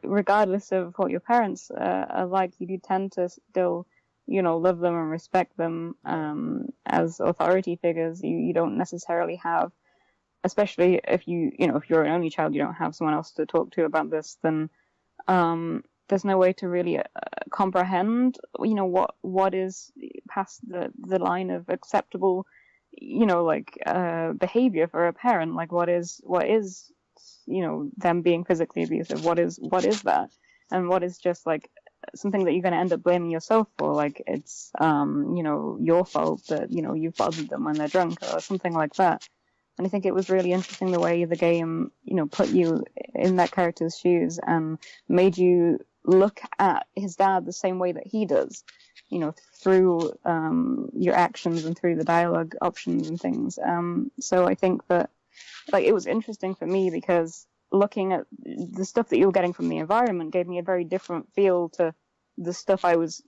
regardless of what your parents are like, you do tend to still, love them and respect them as authority figures. You don't necessarily have, especially if if you're an only child, you don't have someone else to talk to about this, then there's no way to really comprehend, what is past the line of acceptable, behavior for a parent. Like, what is them being physically abusive? What is that? And what is just like something that you're going to end up blaming yourself for? Like, it's your fault that you've bothered them when they're drunk or something like that. And I think it was really interesting the way the game, put you in that character's shoes and made you look at his dad the same way that he does, through your actions and through the dialogue options and things. So I think that, it was interesting for me, because looking at the stuff that you were getting from the environment gave me a very different feel to the stuff I was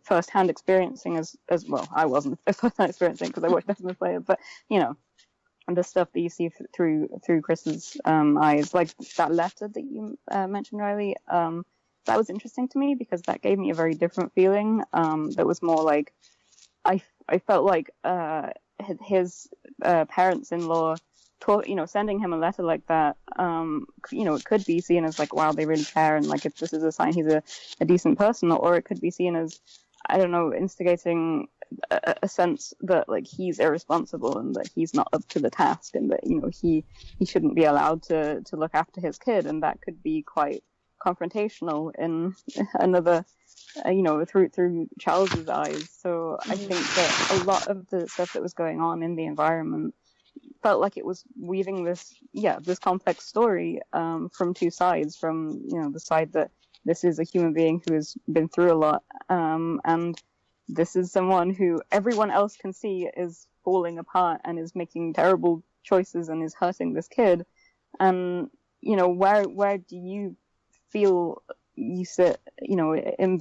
first-hand experiencing as well. I wasn't first-hand experiencing because I watched them play it, but, and the stuff that you see through Chris's eyes, like that letter that you mentioned, Riley, that was interesting to me, because that gave me a very different feeling. That was more like, I felt like his parents-in-law, sending him a letter like that, it could be seen as like, wow, they really care, and like, if this is a sign he's a decent person, or it could be seen as, I don't know, instigating a sense that like he's irresponsible and that he's not up to the task, and that, you know, he shouldn't be allowed to look after his kid, and that could be quite confrontational in another, you know, through Charles's eyes. So I think that a lot of the stuff that was going on in the environment felt like it was weaving this complex story from two sides. From, you know, the side that this is a human being who has been through a lot, and this is someone who everyone else can see is falling apart and is making terrible choices and is hurting this kid. And, you know, where do you feel you sit, you know, in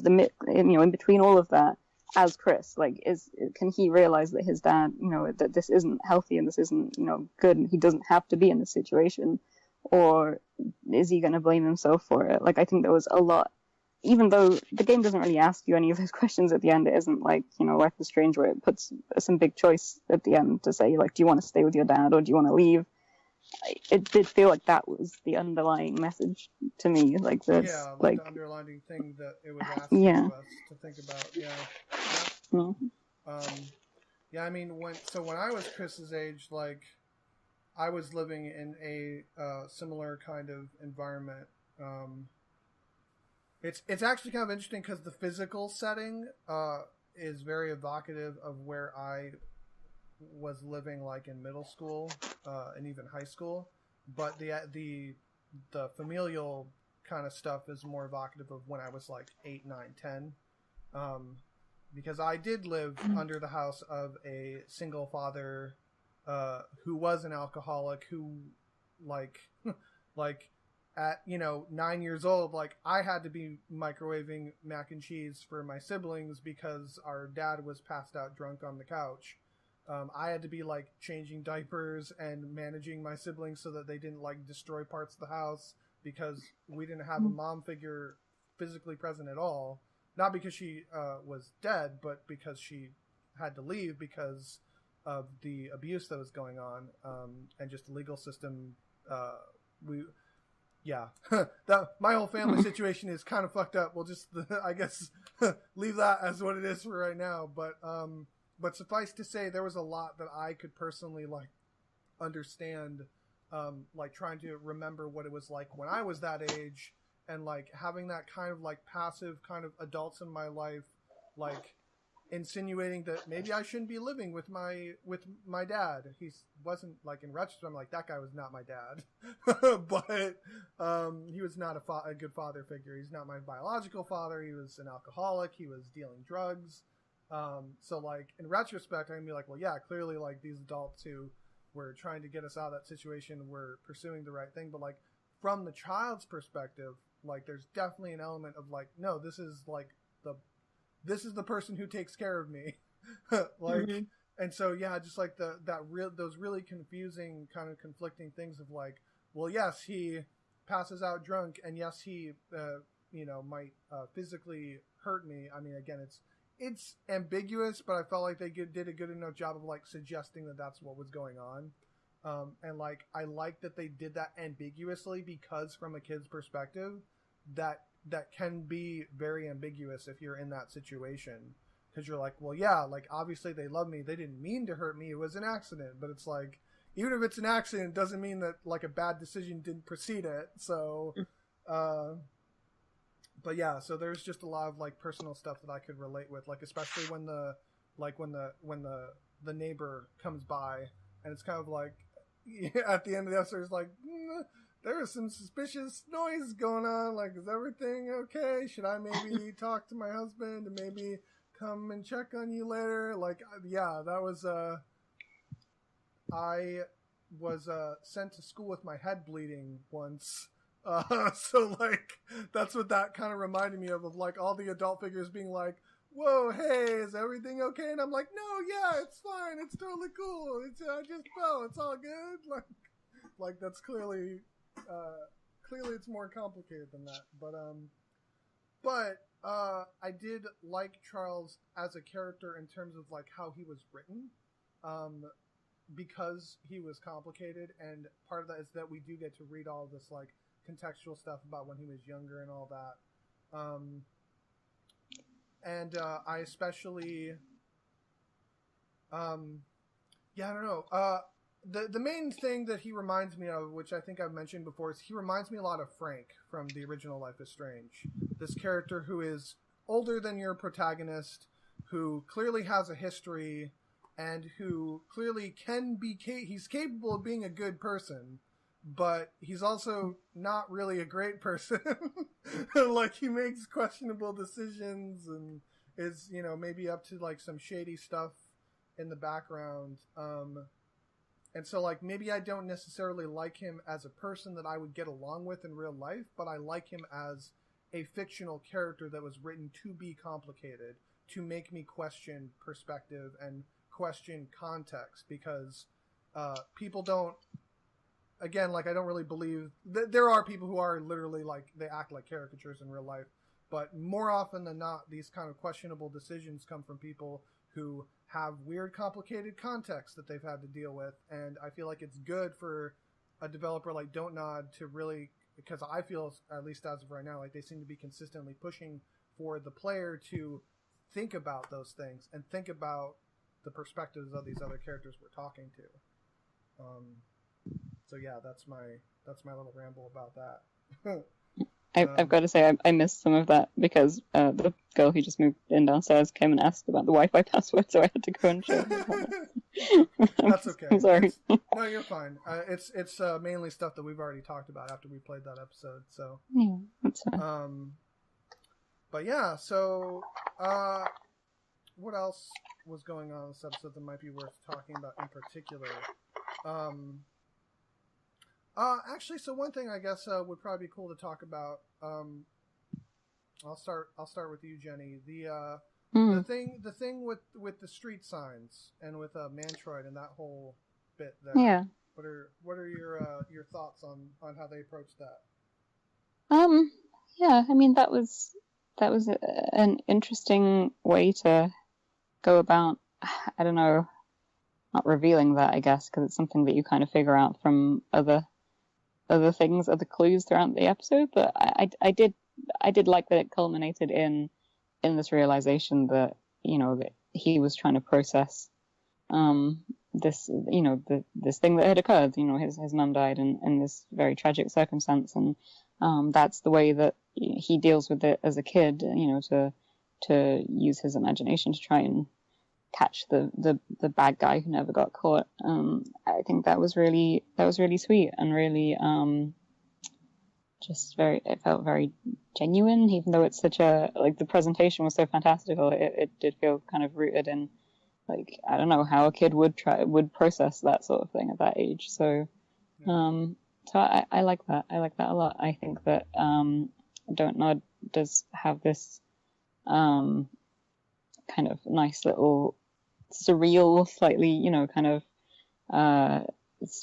between all of that as Chris? Like, can he realize that his dad, you know, that this isn't healthy and this isn't, you know, good, and he doesn't have to be in this situation? Or is he going to blame himself for it? Like, I think there was a lot, even though the game doesn't really ask you any of those questions at the end. It isn't like, you know, Life is Strange, where it puts some big choice at the end to say, like, do you want to stay with your dad or do you want to leave? It did feel like that was the underlying message to me. Like, that's, yeah, like the underlying thing that it was asking of us to think about. Yeah. I mean, when I was Chris's age, like, I was living in a similar kind of environment. It's actually kind of interesting because the physical setting is very evocative of where I was living, like in middle school and even high school. But the familial kind of stuff is more evocative of when I was like 8, 9, 10. Because I did live under the house of a single father who was an alcoholic, who like at, you know, 9 years old, like, I had to be microwaving mac and cheese for my siblings because our dad was passed out drunk on the couch. I had to be like changing diapers and managing my siblings so that they didn't like destroy parts of the house, because we didn't have a mom figure physically present at all. Not because she was dead, but because she had to leave because of the abuse that was going on, and just the legal system. My whole family situation is kind of fucked up. We'll just, I guess, leave that as what it is for right now. But suffice to say, there was a lot that I could personally like understand, like trying to remember what it was like when I was that age, and like having that kind of like passive kind of adults in my life, like insinuating that maybe I shouldn't be living with my dad. He wasn't, like, in retrospect, I'm like, that guy was not my dad. But he was not a good father figure. He's not my biological father. He was an alcoholic. He was dealing drugs. So like in retrospect, I can be like, well, yeah, clearly like these adults who were trying to get us out of that situation were pursuing the right thing. But like from the child's perspective, like there's definitely an element of like, no, this is the person who takes care of me. Like, and so, yeah, just like those really confusing kind of conflicting things of like, well, yes, he passes out drunk, and yes, he, might physically hurt me. I mean, again, it's ambiguous, but I felt like they did a good enough job of like suggesting that that's what was going on. And like, I like that they did that ambiguously, because from a kid's perspective, that can be very ambiguous if you're in that situation, because you're like, well, yeah, like obviously they love me, they didn't mean to hurt me, it was an accident. But it's like, even if it's an accident, it doesn't mean that like a bad decision didn't precede it. So but yeah, so there's just a lot of like personal stuff that I could relate with, like especially when the neighbor comes by, and it's kind of like at the end of the episode, it's like, there is some suspicious noise going on. Like, is everything okay? Should I maybe talk to my husband and maybe come and check on you later? Like, yeah, that was, I was sent to school with my head bleeding once. So, like, that's what that kind of reminded me of like all the adult figures being like, whoa, hey, is everything okay? And I'm like, no, yeah, it's fine. It's totally cool. I just fell. It's all good. Like that's clearly it's more complicated than that. But I did like Charles as a character in terms of like how he was written, because he was complicated, and part of that is that we do get to read all this like contextual stuff about when he was younger and all that. and I especially, yeah, I don't know. The main thing that he reminds me of, which I think I've mentioned before, is he reminds me a lot of Frank from the original Life is Strange. This character who is older than your protagonist, who clearly has a history, and who clearly can be he's capable of being a good person, but he's also not really a great person. Like, he makes questionable decisions and is, maybe up to like some shady stuff in the background. And so, like, maybe I don't necessarily like him as a person that I would get along with in real life, but I like him as a fictional character that was written to be complicated, to make me question perspective and question context, because people don't, again, like, I don't really believe, there are people who are literally, like, they act like caricatures in real life, but more often than not, these kind of questionable decisions come from people who have weird, complicated context that they've had to deal with, and I feel like it's good for a developer like Don't Nod to really, because I feel, at least as of right now, like they seem to be consistently pushing for the player to think about those things and think about the perspectives of these other characters we're talking to. So yeah, that's my little ramble about that. I've got to say, I missed some of that because the girl who just moved in downstairs came and asked about the Wi-Fi password, so I had to go and show her. That's okay. I'm sorry. No, you're fine. It's mainly stuff that we've already talked about after we played that episode. So yeah, that's fair. But yeah, so what else was going on in this episode that might be worth talking about in particular? Actually, so one thing I guess would probably be cool to talk about. I'll start with you, Jenny. The thing with the street signs and with Mantroid and that whole bit there. Yeah. What are your thoughts on how they approached that? Yeah, I mean that was an interesting way to go about. I don't know, not revealing that, I guess, because it's something that you kind of figure out from other things, other clues throughout the episode. But I did like that it culminated in this realization that that he was trying to process this this thing that had occurred. His mum died in this very tragic circumstance, and that's the way that he deals with it as a kid. To use his imagination to try and catch the bad guy who never got caught. I think that was really sweet and really it felt very genuine, even though it's such a, like, the presentation was so fantastical. It did feel kind of rooted in, like, I don't know how a kid would process that sort of thing at that age. So I like that. I like that a lot. I think that Don't Nod does have this kind of nice little surreal, slightly, kind of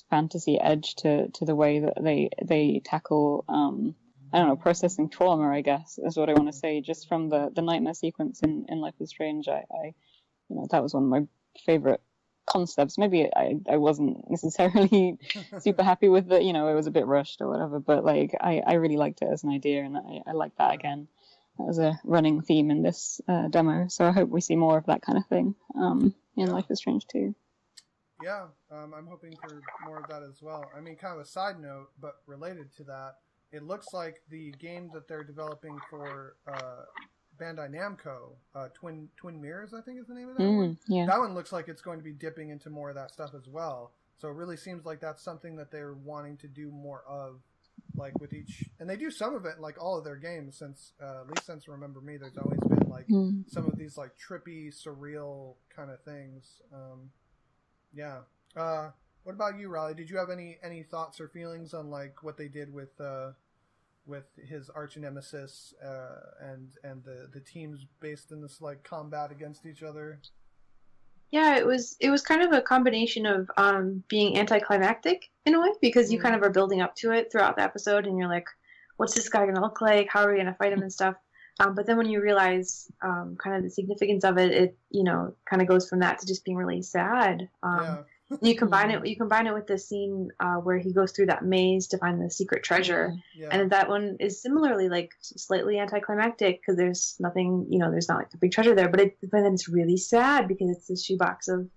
fantasy edge to the way that they tackle I don't know, processing trauma, I guess is what I want to say, just from the nightmare sequence in Life is Strange. I that was one of my favorite concepts. Maybe I wasn't necessarily super happy with it, it was a bit rushed or whatever, but like I really liked it as an idea, and I like that again as a running theme in this demo. So I hope we see more of that kind of thing in Life is Strange 2. Yeah, I'm hoping for more of that as well. I mean, kind of a side note, but related to that, it looks like the game that they're developing for Bandai Namco, Twin Mirrors, I think is the name of that one. Yeah. That one looks like it's going to be dipping into more of that stuff as well. So it really seems like that's something that they're wanting to do more of, like with each, and they do some of it in like all of their games since, at least since Remember Me, there's always been like some of these like trippy, surreal kind of things. Yeah. What about you, Riley? Did you have any thoughts or feelings on like what they did with his arch nemesis and the teams based in this like combat against each other? Yeah, it was kind of a combination of being anticlimactic in a way, because you kind of are building up to it throughout the episode, and you're like, what's this guy gonna look like? How are we gonna fight him and stuff? But then when you realize kind of the significance of it, it kind of goes from that to just being really sad. You combine it with the scene where he goes through that maze to find the secret treasure, and that one is similarly like slightly anticlimactic because there's nothing, there's not like a big treasure there, but then it's really sad because it's this shoebox of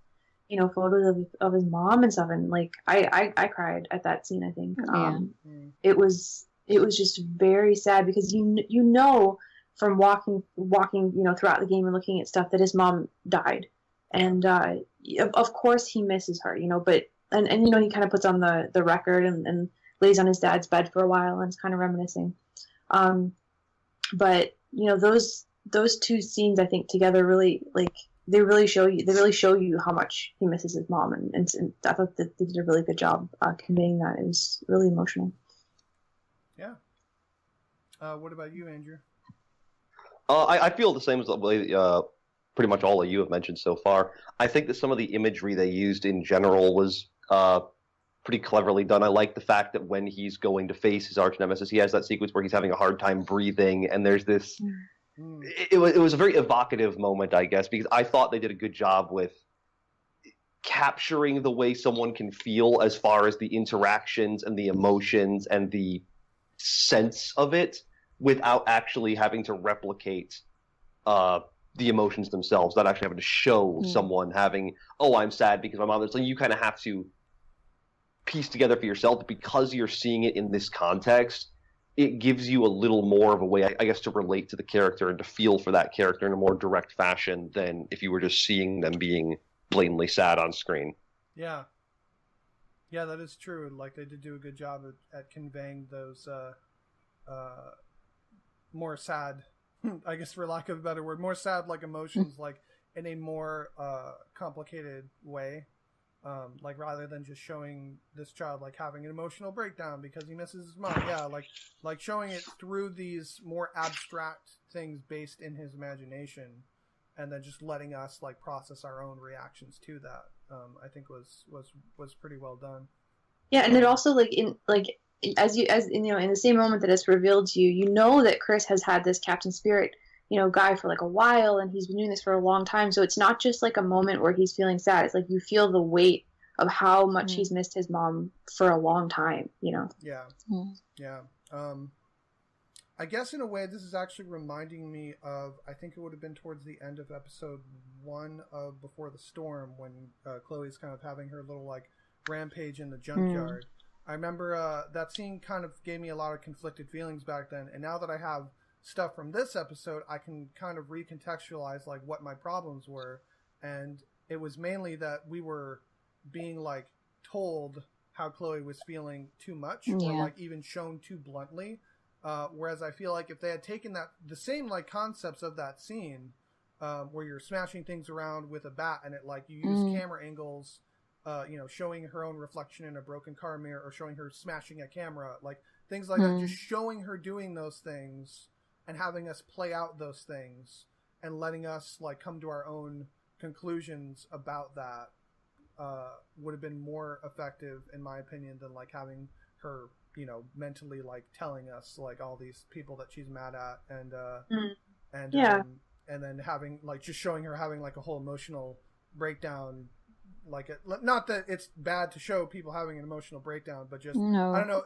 photos of his mom and stuff, and like I cried at that scene. I think it was just very sad because from walking throughout the game and looking at stuff that his mom died, and of course he misses her, but and he kind of puts on the record and lays on his dad's bed for a while and is kind of reminiscing, but those two scenes I think together really like they really show you how much he misses his mom, and I thought that they did a really good job conveying that. It was really emotional. Yeah. What about you, Andrew? I feel the same as the way pretty much all of you have mentioned so far. I think that some of the imagery they used in general was pretty cleverly done. I like the fact that when he's going to face his arch nemesis, he has that sequence where he's having a hard time breathing, and there's this... It was a very evocative moment, I guess, because I thought they did a good job with capturing the way someone can feel as far as the interactions and the emotions and the sense of it without actually having to replicate the emotions themselves, not actually having to show someone having, I'm sad because my mom... So you kind of have to piece together for yourself that because you're seeing it in this context, it gives you a little more of a way, I guess, to relate to the character and to feel for that character in a more direct fashion than if you were just seeing them being blatantly sad on screen. Yeah. Yeah, that is true. Like, they did do a good job at conveying those more sad, I guess for lack of a better word, more sad, like, emotions, like, in a more complicated way. Like, rather than just showing this child like having an emotional breakdown because he misses his mom. Yeah, like showing it through these more abstract things based in his imagination, and then just letting us like process our own reactions to that. I think was pretty well done. Yeah, and it also in the same moment that it's revealed to you, that Chris has had this Captain Spirit guy for like a while, and he's been doing this for a long time. So it's not just like a moment where he's feeling sad. It's like you feel the weight of how much he's missed his mom for a long time, Yeah. Yeah. I guess in a way, this is actually reminding me of, I think it would have been towards the end of episode 1 of Before the Storm, when Chloe's kind of having her little like rampage in the junkyard. I remember that scene kind of gave me a lot of conflicted feelings back then, and now that I have stuff from this episode, I can kind of recontextualize like what my problems were, and it was mainly that we were being like told how Chloe was feeling too much, or like even shown too bluntly, whereas I feel like if they had taken the same like concepts of that scene, where you're smashing things around with a bat, and it like you use camera angles, showing her own reflection in a broken car mirror, or showing her smashing a camera, like things like that, just showing her doing those things and having us play out those things and letting us like come to our own conclusions about that would have been more effective, in my opinion, than like having her, mentally like telling us like all these people that she's mad at, and then having like just showing her having like a whole emotional breakdown. Like, not that it's bad to show people having an emotional breakdown, but just I don't know.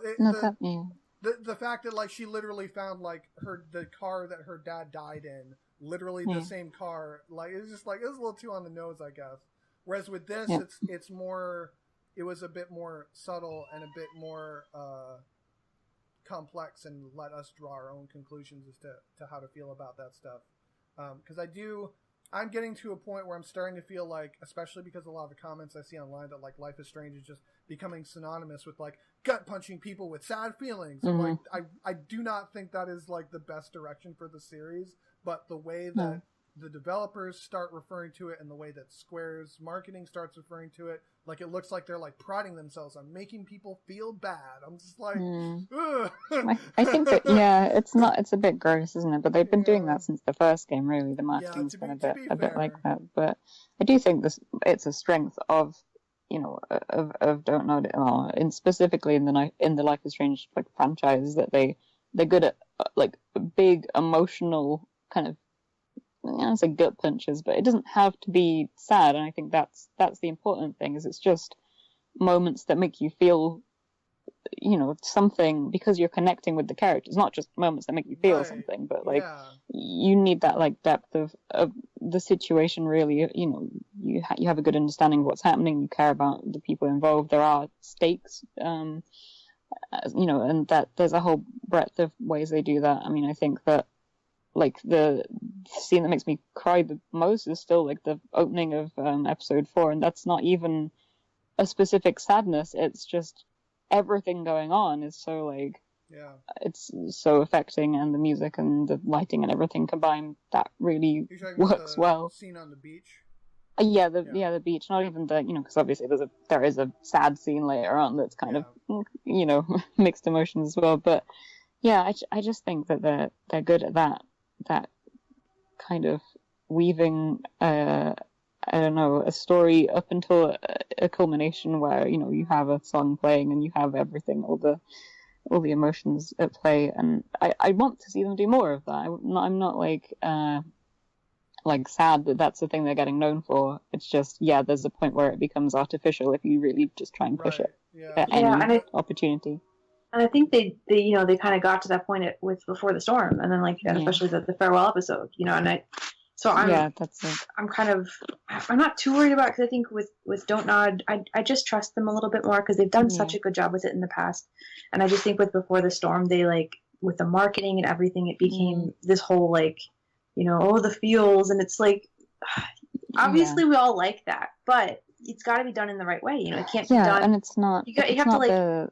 The fact that like she literally found like the car that her dad died in, literally the same car, like it's just like it was a little too on the nose, I guess. Whereas with this, it's more, it was a bit more subtle and a bit more complex, and let us draw our own conclusions as to how to feel about that stuff. Because I'm getting to a point where I'm starting to feel like, especially because a lot of the comments I see online, that like Life is Strange is just becoming synonymous with like gut punching people with sad feelings. And like I do not think that is like the best direction for the series, but the way that the developers start referring to it and the way that Square's marketing starts referring to it, like it looks like they're like priding themselves on making people feel bad. I'm just like, I think that it's a bit gross, isn't it? But they've been doing that since the first game, really. The marketing's been a bit like that. But I do think it's a strength of Don't Know, and specifically in the Life is Strange like franchise, that they're good at like big emotional kind of it's like gut punches, but it doesn't have to be sad. And I think that's the important thing. Is it's just moments that make you feel, something, because you're connecting with the characters. Not just moments that make you feel something, but like you need that like depth of the situation. Really, you have a good understanding of what's happening. You care about the people involved. There are stakes, and that there's a whole breadth of ways they do that. I mean, I think that like the scene that makes me cry the most is still like the opening of episode 4, and that's not even a specific sadness. It's just everything going on is so like it's so affecting, and the music and the lighting and everything combined that really works well. Scene on the beach. The beach. Not even the because obviously there is a sad scene later on that's kind of mixed emotions as well. But yeah, I just think that they're good at that kind of weaving. I don't know, a story up until a culmination where you have a song playing and you have everything, all the emotions at play, and I want to see them do more of that. I'm not like sad that that's the thing they're getting known for. It's just there's a point where it becomes artificial if you really just try and push it at any opportunity. And I think they kind of got to that point with Before the Storm, and then especially the farewell episode, and So I'm kind of, I'm not too worried about it, because I think with Don't Nod, I just trust them a little bit more because they've done such a good job with it in the past. And I just think with Before the Storm, they with the marketing and everything, it became this whole the feels, and it's obviously we all like that, but it's got to be done in the right way. It can't be done. And it's not. You have to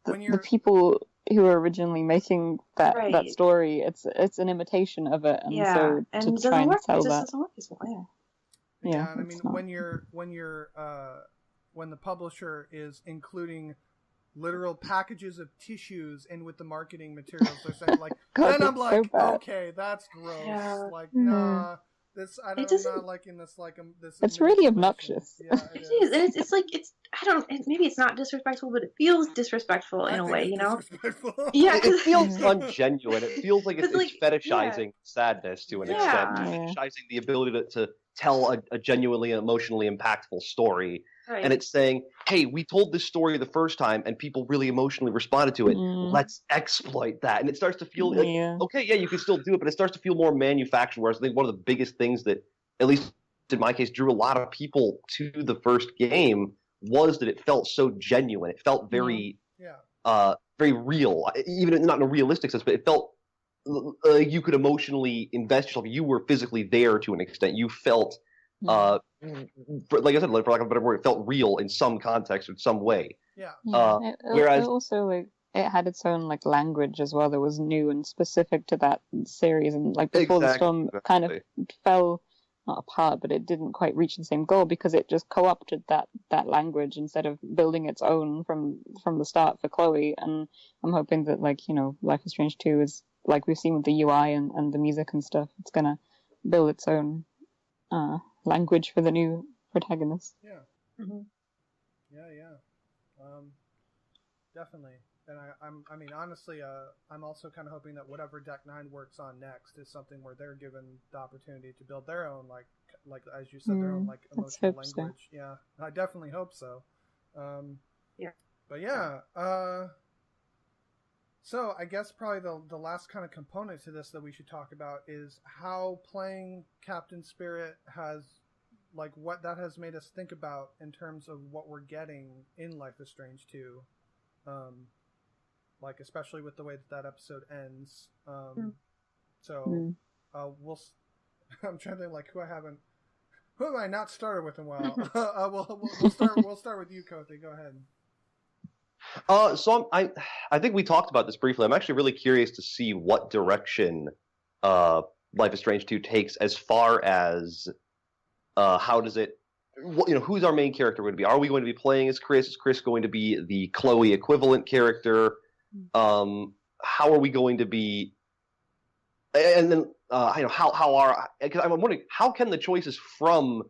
the people who were originally making that story, it's an imitation of it, and so and to try and sell that doesn't work as well. Yeah, and I mean when the publisher is including literal packages of tissues in with the marketing materials, they're saying then I'm like, so okay, that's gross. Nah. I'm not liking this. This. It's really obnoxious. Yeah, it is. It's maybe it's not disrespectful, but it feels disrespectful in a way. Disrespectful. Yeah, it feels ungenuine. It feels like it's fetishizing sadness to an extent, fetishizing the ability to tell a genuinely emotionally impactful story. Right. And it's saying, hey, we told this story the first time and people really emotionally responded to it. Let's exploit that. And it starts to feel you can still do it, but it starts to feel more manufactured. Whereas I think one of the biggest things that, at least in my case, drew a lot of people to the first game was that it felt so genuine. It felt very, very real, even not in a realistic sense, but it felt you could emotionally invest yourself. You were physically there to an extent. You felt like I said, for lack of a better word, it felt real in some context or in some way. Whereas it also it had its own language as well that was new and specific to that series, and Before the Storm kind of fell not apart, but it didn't quite reach the same goal because it just co-opted that language instead of building its own from the start for Chloe. And I'm hoping that Life is Strange 2 is like we've seen with the UI and the music and stuff. It's gonna build its own language for the new protagonist. Definitely. And I mean honestly, I'm also kind of hoping that whatever Deck 9 works on next is something where they're given the opportunity to build their own like as you said, their own emotional language. So. Yeah, I definitely hope so. But so I guess probably the last kind of component to this that we should talk about is how playing Captain Spirit has what that has made us think about in terms of what we're getting in Life is Strange 2. Especially with the way that episode ends. We'll I'm trying to think who have I not started with in a while? We'll start with you, Kothi. Go ahead. So I think we talked about this briefly. I'm actually really curious to see what direction Life is Strange 2 takes as far as how does it, who's our main character going to be? Are we going to be playing as Chris? Is Chris going to be the Chloe equivalent character? How are we going to be? And then because I'm wondering how can the choices from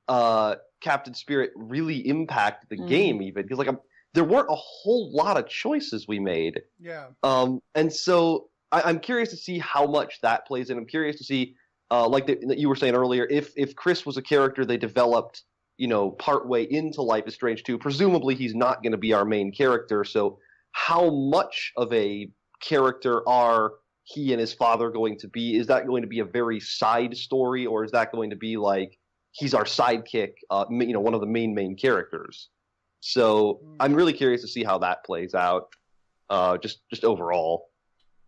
Captain Spirit really impact the game even? Because there weren't a whole lot of choices we made. Yeah. And so I'm curious to see how much that plays in. I'm curious to see you were saying earlier, if Chris was a character they developed, partway into Life is Strange 2, presumably he's not going to be our main character. So how much of a character are he and his father going to be? Is that going to be a very side story, or is that going to be like he's our sidekick, one of the main characters? So I'm really curious to see how that plays out, just overall.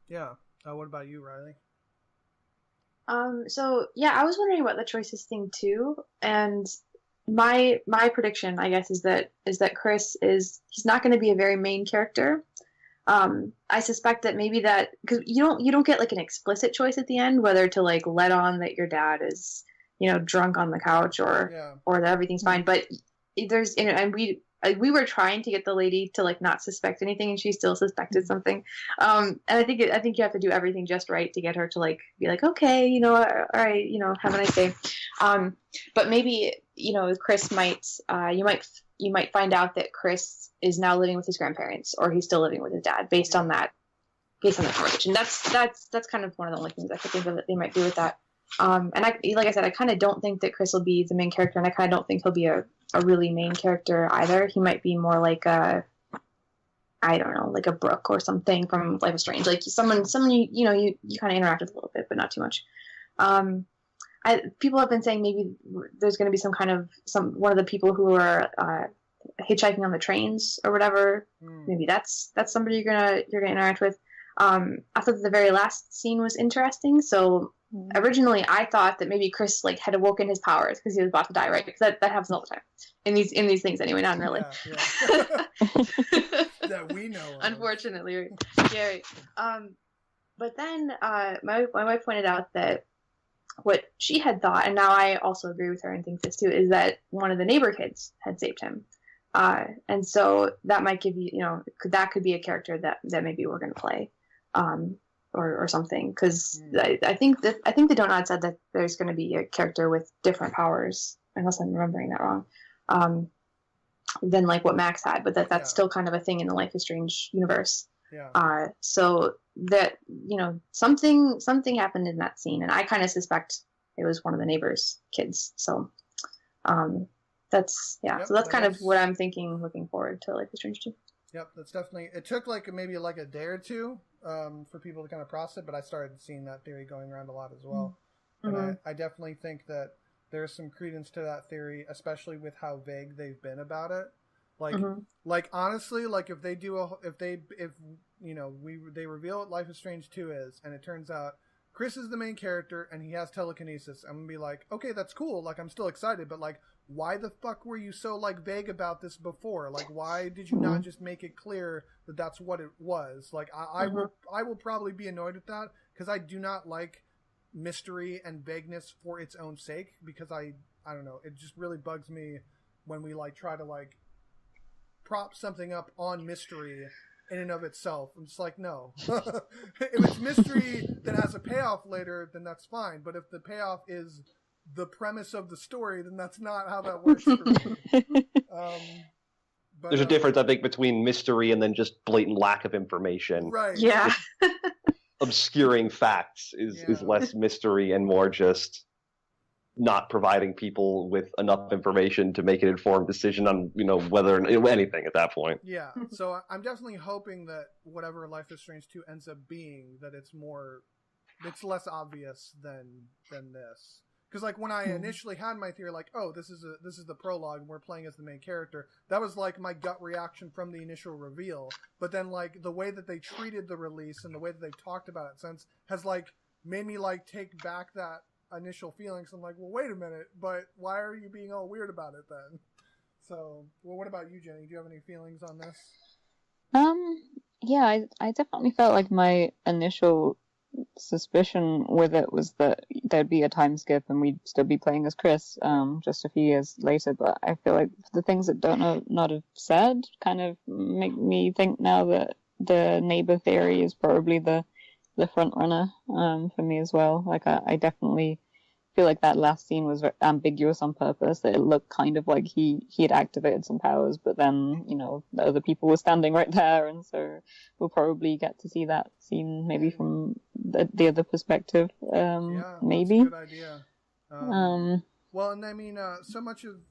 Yeah. What about you, Riley? So yeah, I was wondering about the choices thing too, and my prediction, I guess, is that Chris he's not going to be a very main character. I suspect that maybe that, because you don't get like an explicit choice at the end whether to like let on that your dad is drunk on the couch or that everything's fine, but there's and we were trying to get the lady to like not suspect anything, and she still suspected something. And I think you have to do everything just right to get her to like be like, okay, all right, have a nice day. But maybe Chris might you might find out that Chris is now living with his grandparents, or he's still living with his dad, based on that conversation. That's kind of one of the only things I could think of that they might do with that. And like I said, I kind of don't think that Chris will be the main character, and I kind of don't think he'll be a really main character either. He might be more like a Brooke or something from Life is Strange, like someone you kind of interact with a little bit, but not too much. People have been saying maybe there's going to be one of the people who are hitchhiking on the trains or whatever. Maybe that's somebody you're gonna interact with. I thought the very last scene was interesting. So originally I thought that maybe Chris like had awoken his powers because he was about to die, right? Because that happens all the time in these things anyway, not in real life. That we know of. Unfortunately, right? Yeah. Right. But then my wife pointed out that what she had thought, and now I also agree with her and think this too, is that one of the neighbor kids had saved him. And so that might give you, that could be a character that maybe we're going to play, or something. Because I think the Donut said that there's going to be a character with different powers, unless I'm remembering that wrong, than like what Max had, but that's still kind of a thing in the Life is Strange universe. Yeah. So that something happened in that scene, and I kind of suspect it was one of the neighbors' kids. So that's so that's kind of what I'm thinking, looking forward to Life is Strange 2. Yep, that's definitely. It took maybe a day or two for people to kind of process it, but I started seeing that theory going around a lot as well. Mm-hmm. And I definitely think that there's some credence to that theory, especially with how vague they've been about it. Like honestly, like if they reveal what Life is Strange 2 is, and it turns out Chris is the main character and he has telekinesis, I'm gonna be like, okay, that's cool. Like, I'm still excited, but like, why the fuck were you so like vague about this before? Like, why did you not just make it clear that that's what it was? Like, I will probably be annoyed with that, because I do not like mystery and vagueness for its own sake, because I don't know, it just really bugs me when we like try to like prop something up on mystery in and of itself. I'm just like, no. If it's mystery that has a payoff later, then that's fine. But if the payoff is the premise of the story, then that's not how that works for me. There's a difference, I think, between mystery and then just blatant lack of information. Right. Yeah. Obscuring facts is less mystery and more just not providing people with enough information to make an informed decision on, whether anything at that point. Yeah. So I'm definitely hoping that whatever Life is Strange 2 ends up being, that it's less obvious than this. Because like when I initially had my theory, like, oh, this is the prologue and we're playing as the main character, that was like my gut reaction from the initial reveal. But then like the way that they treated the release and the way that they talked about it since has like made me like take back that initial feelings. I'm like, well, wait a minute, but why are you being all weird about it then? So, well, what about you, Jenny? Do you have any feelings on this? Yeah, I definitely felt like my initial suspicion with it was that there'd be a time skip and we'd still be playing as Chris, just a few years later. But I feel like the things that Don't Not have said kind of make me think now that the neighbor theory is probably the front runner for me as well. Like I definitely feel like that last scene was very ambiguous on purpose. That it looked kind of like he had activated some powers, but then the other people were standing right there, and so we'll probably get to see that scene maybe from the other perspective. Maybe. That's a good idea. Well, and I mean, so much of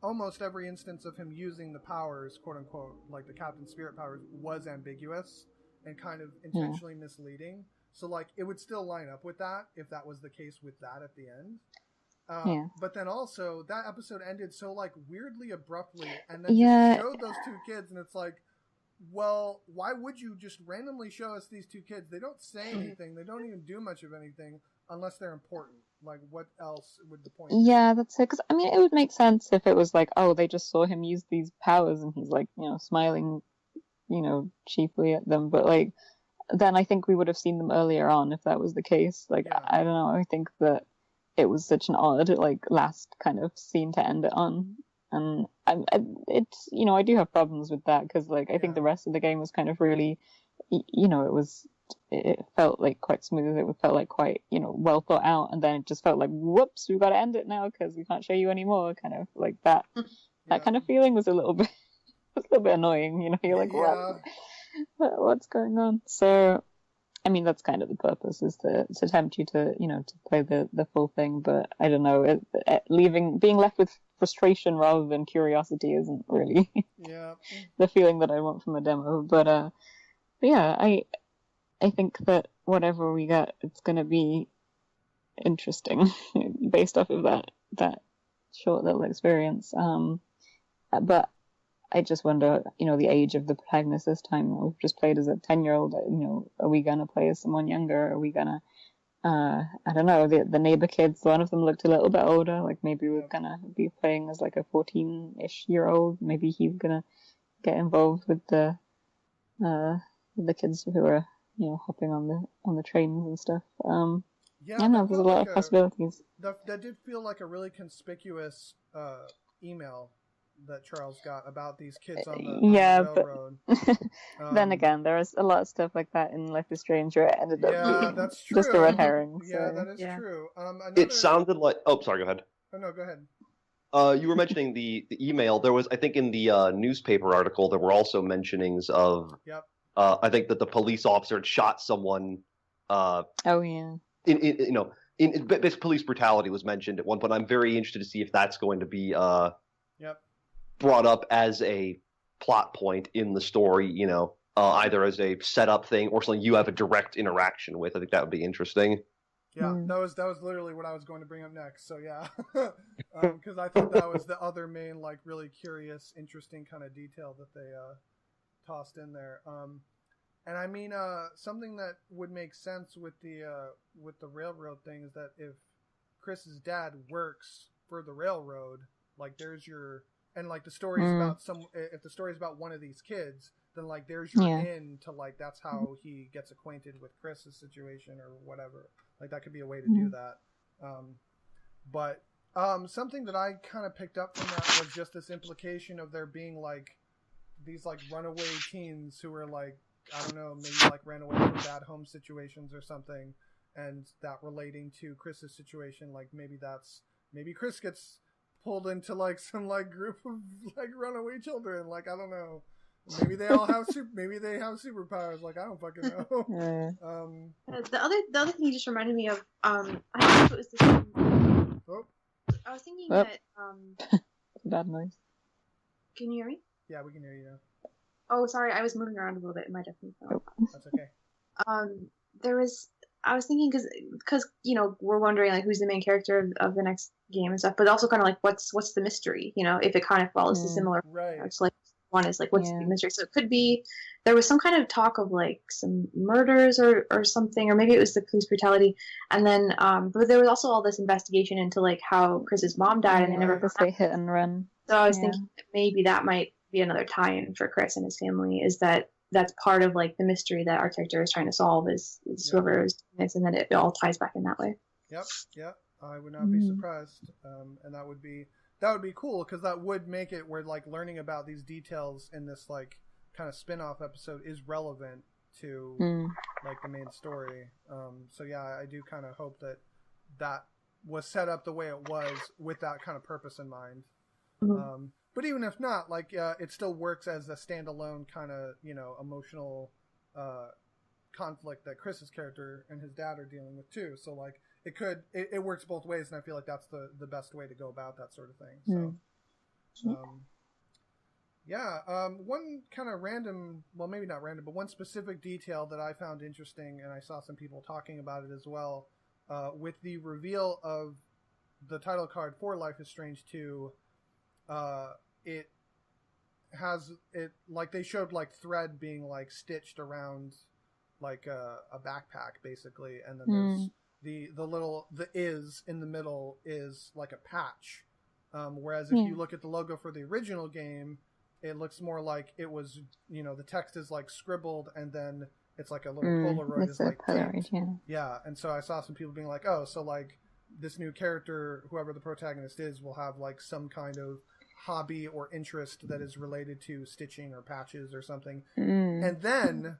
almost every instance of him using the powers, quote unquote, like the Captain Spirit powers, was ambiguous and kind of intentionally misleading. So, like, it would still line up with that if that was the case with that at the end. But then also, that episode ended so, like, weirdly abruptly, and then just showed those two kids, and it's like, well, why would you just randomly show us these two kids? They don't say anything. They don't even do much of anything unless they're important. Like, what else would the point be? Yeah, that's it. Because, I mean, it would make sense if it was like, oh, they just saw him use these powers, and he's, like, smiling, cheaply at them. But, like, then I think we would have seen them earlier on if that was the case. Like, I don't know. I think that it was such an odd, like, last kind of scene to end it on. And it's, I do have problems with that because, like, I think the rest of the game was kind of really, it felt like quite smooth. It felt like quite, well thought out. And then it just felt like, whoops, we've got to end it now because we can't show you anymore. Kind of like that. That kind of feeling was a little bit annoying. You're like, what's going on? So, I mean, that's kind of the purpose, is to tempt you to, to play the full thing. But I don't know, being left with frustration rather than curiosity isn't really the feeling that I want from a demo. But yeah, I think that whatever we get, it's going to be interesting based off of that short little experience. But I just wonder, the age of the protagonist this time. We've just played as a 10-year-old. Are we gonna play as someone younger? Are we gonna? I don't know. The neighbor kids. One of them looked a little bit older. Like maybe we're gonna be playing as like a 14-ish year old. Maybe he's gonna get involved with the kids who are hopping on the trains and stuff. I don't know. There's a lot of possibilities. That did feel like a really conspicuous email that Charles got about these kids on the railroad. Then again, there is a lot of stuff like that in Life is Strange where it ended up being that's true. just a red herring. Yeah, that is true. It sounded like... Oh, sorry, go ahead. Oh, no, go ahead. You were mentioning the email. There was, I think, in the newspaper article, there were also mentionings of... Yep. I think that the police officer had shot someone... oh, yeah. In police brutality was mentioned at one point. I'm very interested to see if that's going to be... brought up as a plot point in the story, either as a setup thing or something you have a direct interaction with. I think that would be interesting. Yeah, that was literally what I was going to bring up next. So yeah, because I thought that was the other main, like, really curious, interesting kind of detail that they tossed in there. And I mean, something that would make sense with the railroad thing is that if Chris's dad works for the railroad, like there's your... And, like, the story is about if the story is about one of these kids, then, like, there's your in to, like, that's how he gets acquainted with Chris's situation or whatever. Like, that could be a way to do that. But something that I kind of picked up from that was just this implication of there being, like, these, like, runaway teens who are, like, I don't know, maybe, like, ran away from bad home situations or something, and that relating to Chris's situation, like, maybe Chris gets pulled into, like, some, like, group of, like, runaway children. Like, I don't know. Maybe they all have superpowers. Like, I don't fucking know. The other thing you just reminded me of, I don't know if it was the same. I was thinking that bad noise. Can you hear me? Yeah, we can hear you now. Oh, sorry, I was moving around a little bit. It might definitely fell. That's okay. I was thinking because we're wondering, like, who's the main character of the next game and stuff, but also kind of like what's the mystery, if it kind of follows a similar right. It's like one is like what's the mystery, so it could be there was some kind of talk of like some murders or something, or maybe it was the police brutality, and then but there was also all this investigation into like how Chris's mom died and they never say hit and run. So I was thinking that maybe that might be another tie-in for Chris and his family, is that's part of like the mystery that our character is trying to solve is whoever is doing this, and then it all ties back in that way. Yep. I would not be surprised, and that would be cool, because that would make it where, like, learning about these details in this, like, kind of spin-off episode is relevant to like the main story. So yeah, I do kind of hope that was set up the way it was with that kind of purpose in mind. Mhm. But even if not, like it still works as a standalone kind of emotional conflict that Chris's character and his dad are dealing with too. So like it works both ways, and I feel like that's the best way to go about that sort of thing. So. One kind of random, well, maybe not random, but one specific detail that I found interesting, and I saw some people talking about it as well, with the reveal of the title card for Life is Strange 2, it has, like, they showed, like, thread being, like, stitched around, like, a backpack, basically, and then there's the is in the middle is, like, a patch, whereas if you look at the logo for the original game, it looks more like it was, the text is like scribbled and then it's like a little Polaroid is like Polaroid, yeah. And so I saw some people being like, oh, so like this new character, whoever the protagonist is, will have like some kind of hobby or interest that is related to stitching or patches or something. And then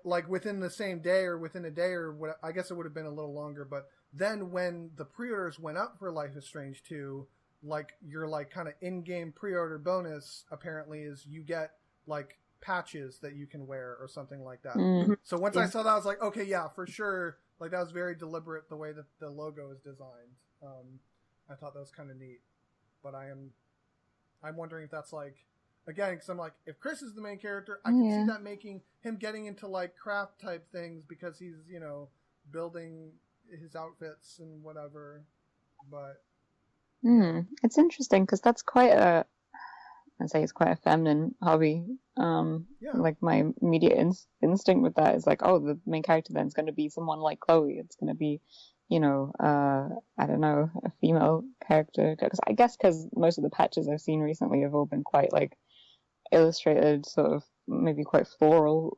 like within the same day or within a day or what, I guess it would have been a little longer, but then when the pre-orders went up for Life is Strange 2, like your like kind of in-game pre-order bonus apparently is you get like patches that you can wear or something like that. So once I saw that, I was like, okay, yeah, for sure. Like that was very deliberate the way that the logo is designed. I thought that was kind of neat, but I'm wondering if that's like, again, because I'm like, if Chris is the main character, I can see that making him getting into like craft type things because he's building his outfits and whatever, but. It's interesting because that's I'd say it's quite a feminine hobby. Like my immediate instinct with that is like, oh, the main character then is going to be someone like Chloe. It's going to be, I don't know, a female character. Because most of the patches I've seen recently have all been quite like illustrated, sort of maybe quite floral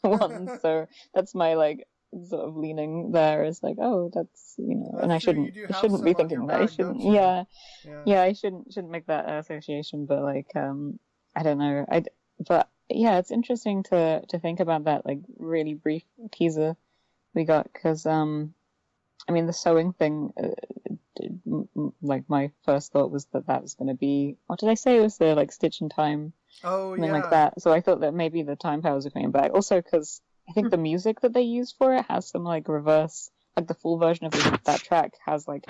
ones. So that's my like sort of leaning there is like, oh, that's and I shouldn't be thinking that. I shouldn't. I shouldn't make that association. But like, I don't know. But yeah, it's interesting to think about that like really brief teaser we got because I mean the sewing thing. Like my first thought was that was going to be. What did I say? It was the like Stitch in Time. Oh, something like that. So I thought that maybe the time powers are coming back. Also, because I think the music that they used for it has some like reverse, like the full version of that track has like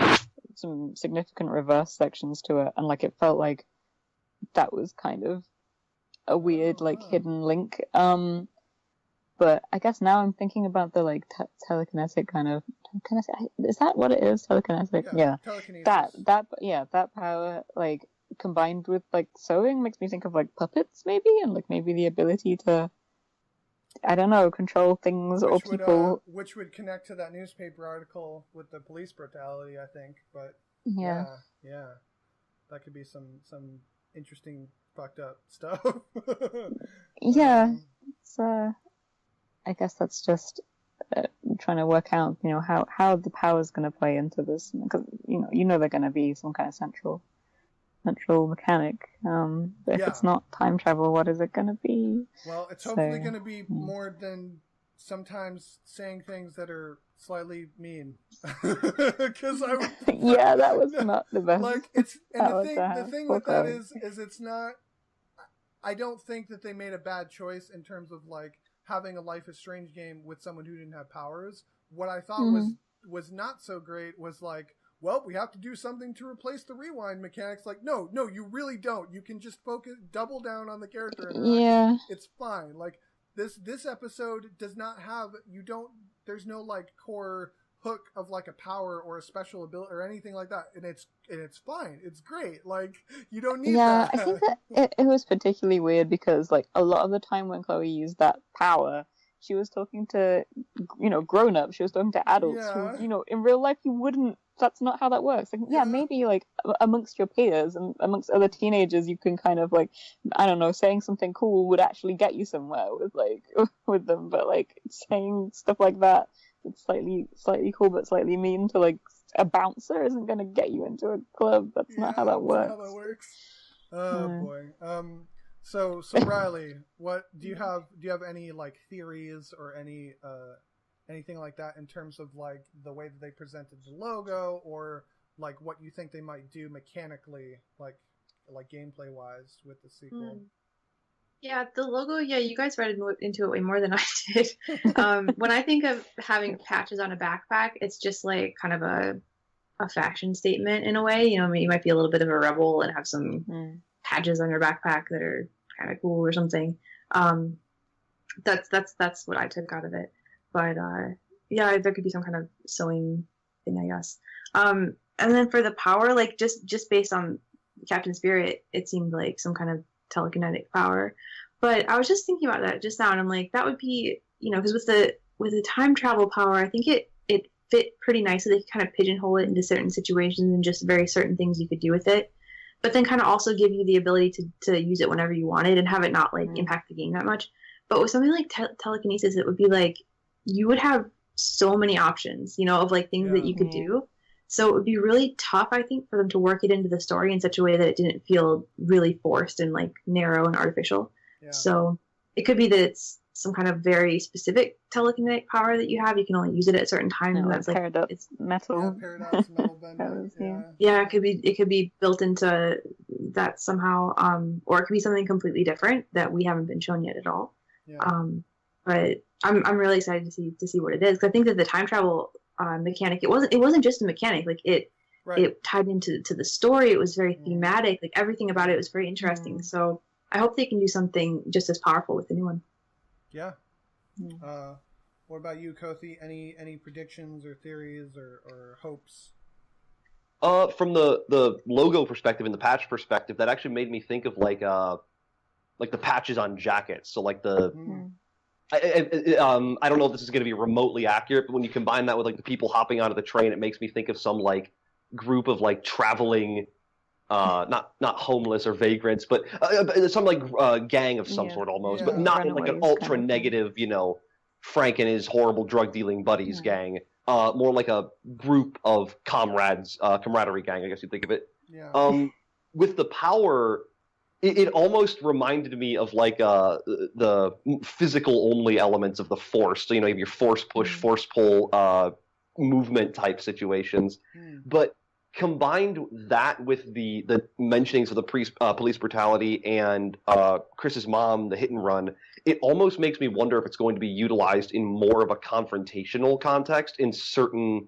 some significant reverse sections to it, and like it felt like that was kind of a weird like hidden link. But I guess now I'm thinking about the like telekinetic kind of. Is that what it is? Telekinetic? Yeah. Telekinesis. That power like combined with like sewing makes me think of like puppets maybe, and like maybe the ability to. I don't know, control things or people. Which would connect to that newspaper article with the police brutality, I think. But yeah, that could be some interesting fucked up stuff. It's I guess that's just trying to work out, how the power is going to play into this, because they're going to be some kind of central mechanic. But if it's not time travel, what is it going to be? Well, it's hopefully going to be more than sometimes saying things that are slightly mean. Because that was not the best. Like the thing with that is it's not. I don't think that they made a bad choice in terms of like having a Life is Strange game with someone who didn't have powers. What I thought was not so great was like, well, we have to do something to replace the rewind mechanics. Like, no, you really don't. You can just double down on the character. And it's fine. Like, this episode does not have, there's no, like, core hook of, like, a power or a special ability or anything like that. And it's fine. It's great. Like, you don't need that. Yeah, I think that it was particularly weird because, like, a lot of the time when Chloe used that power, she was talking to, grown-ups. She was talking to adults who, in real life, you wouldn't. That's not how that works. Like, maybe like amongst your peers and amongst other teenagers, you can kind of like, I don't know, saying something cool would actually get you somewhere with them. But like saying stuff like that, it's slightly cool but slightly mean to like a bouncer isn't going to get you into a club. That's not how that works. Not how that works. Oh boy. So Riley, what do you have? Do you have any like theories or any anything like that in terms of like the way that they presented the logo, or like what you think they might do mechanically, like gameplay wise with the sequel? Yeah, the logo, yeah, you guys read into it way more than I did. When I think of having patches on a backpack, it's just like kind of a fashion statement in a way. You know, you might be a little bit of a rebel and have some patches on your backpack that are kind of cool or something. That's what I took out of it. But yeah, there could be some kind of sewing thing, I guess. And then for the power, like just based on Captain Spirit, it seemed like some kind of telekinetic power. But I was just thinking about that just now, and I'm like, that would be, you know, because with the time travel power, I think it fit pretty nicely. They could kind of pigeonhole it into certain situations and just very certain things you could do with it. But then kind of also give you the ability to use it whenever you wanted and have it not like impact the game that much. But with something like telekinesis, it would be like you would have so many options, you know, of like things that you could do. So it would be really tough, I think, for them to work it into the story in such a way that it didn't feel really forced and like narrow and artificial. Yeah. So it could be that it's some kind of very specific telekinetic power that you have. You can only use it at a certain time. No, that's like paradox, it's metal. Yeah, paradox, metal bending. Yeah, it could be built into that somehow, or it could be something completely different that we haven't been shown yet at all. Yeah. But I'm really excited to see what it is, because I think that the time travel mechanic, it wasn't just a mechanic, like it tied into the story. It was very thematic, like everything about it was very interesting. So I hope they can do something just as powerful with the new one. Yeah. What about you, Kothi? Any predictions or theories or hopes? From the logo perspective and the patch perspective, that actually made me think of like the patches on jackets. So like the I don't know if this is going to be remotely accurate, but when you combine that with like the people hopping onto the train, it makes me think of some like group of like traveling, not homeless or vagrants, but some like gang of some sort almost, but not in like an ultra negative, you know, Frank and his horrible drug dealing buddies gang. More like a group of comrades, camaraderie gang, I guess you'd think of it. Yeah. With the power, it almost reminded me of like the physical only elements of the Force. So, you know, you have your force push, force pull, movement type situations. But combined that with the mentionings of the police brutality and Chris's mom, the hit and run, it almost makes me wonder if it's going to be utilized in more of a confrontational context in certain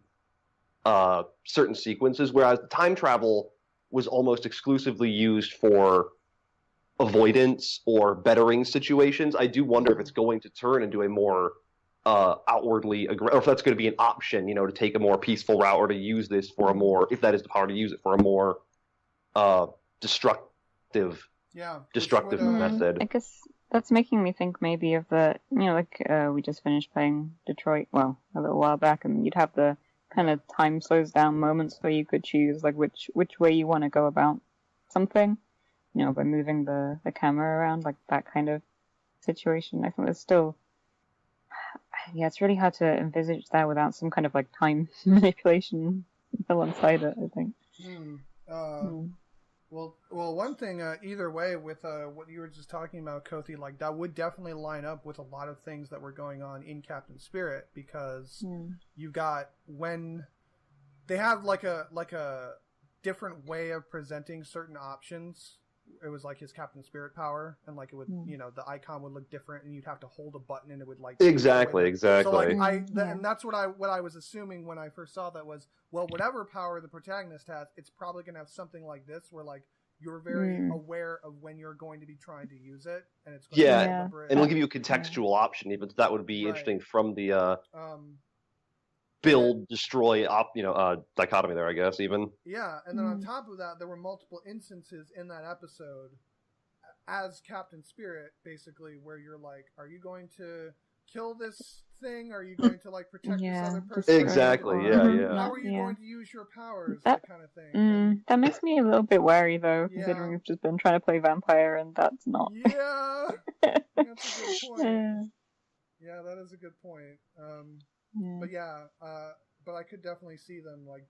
sequences, whereas the time travel was almost exclusively used for avoidance or bettering situations. I do wonder if it's going to turn into a more outwardly or if that's going to be an option, you know, to take a more peaceful route or to use this for a more, if that is the power, to use it for a more destructive method. I guess that's making me think maybe of the, you know, like we just finished playing Detroit, well, a little while back, and you'd have the kind of time slows down moments where you could choose like which way you want to go about something, you know, by moving the camera around, like that kind of situation. I think there's still, yeah, it's really hard to envisage that without some kind of like time manipulation alongside it, I think. Well, one thing, either way, with what you were just talking about, Kothi, like that would definitely line up with a lot of things that were going on in Captain Spirit, because you got, when they have like a different way of presenting certain options. It was like his Captain Spirit power, and like it would, you know, the icon would look different, and you'd have to hold a button, and it would like exactly. So like and that's what I was assuming when I first saw that was, well, whatever power the protagonist has, it's probably gonna have something like this, where like you're very aware of when you're going to be trying to use it, and it's going to be deliberate. And it'll give you a contextual option, even that would be interesting from the build, destroy, dichotomy there, I guess, even. Yeah, and then on top of that, there were multiple instances in that episode as Captain Spirit, basically, where you're like, are you going to kill this thing? Are you going to, like, protect this other person? Exactly, yeah. How are you going to use your powers? That kind of thing. That makes me a little bit wary, though, considering we've just been trying to play vampire, and that's not... Yeah! That's a good point. Yeah, that is a good point. But but I could definitely see them like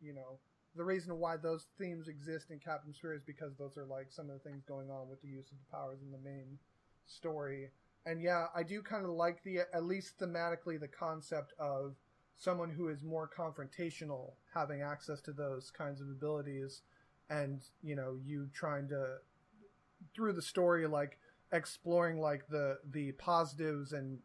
you know, the reason why those themes exist in Captain Spirit is because those are like some of the things going on with the use of the powers in the main story. And yeah, I do kind of like at least thematically, the concept of someone who is more confrontational having access to those kinds of abilities, and you trying to, through the story, like exploring like the positives and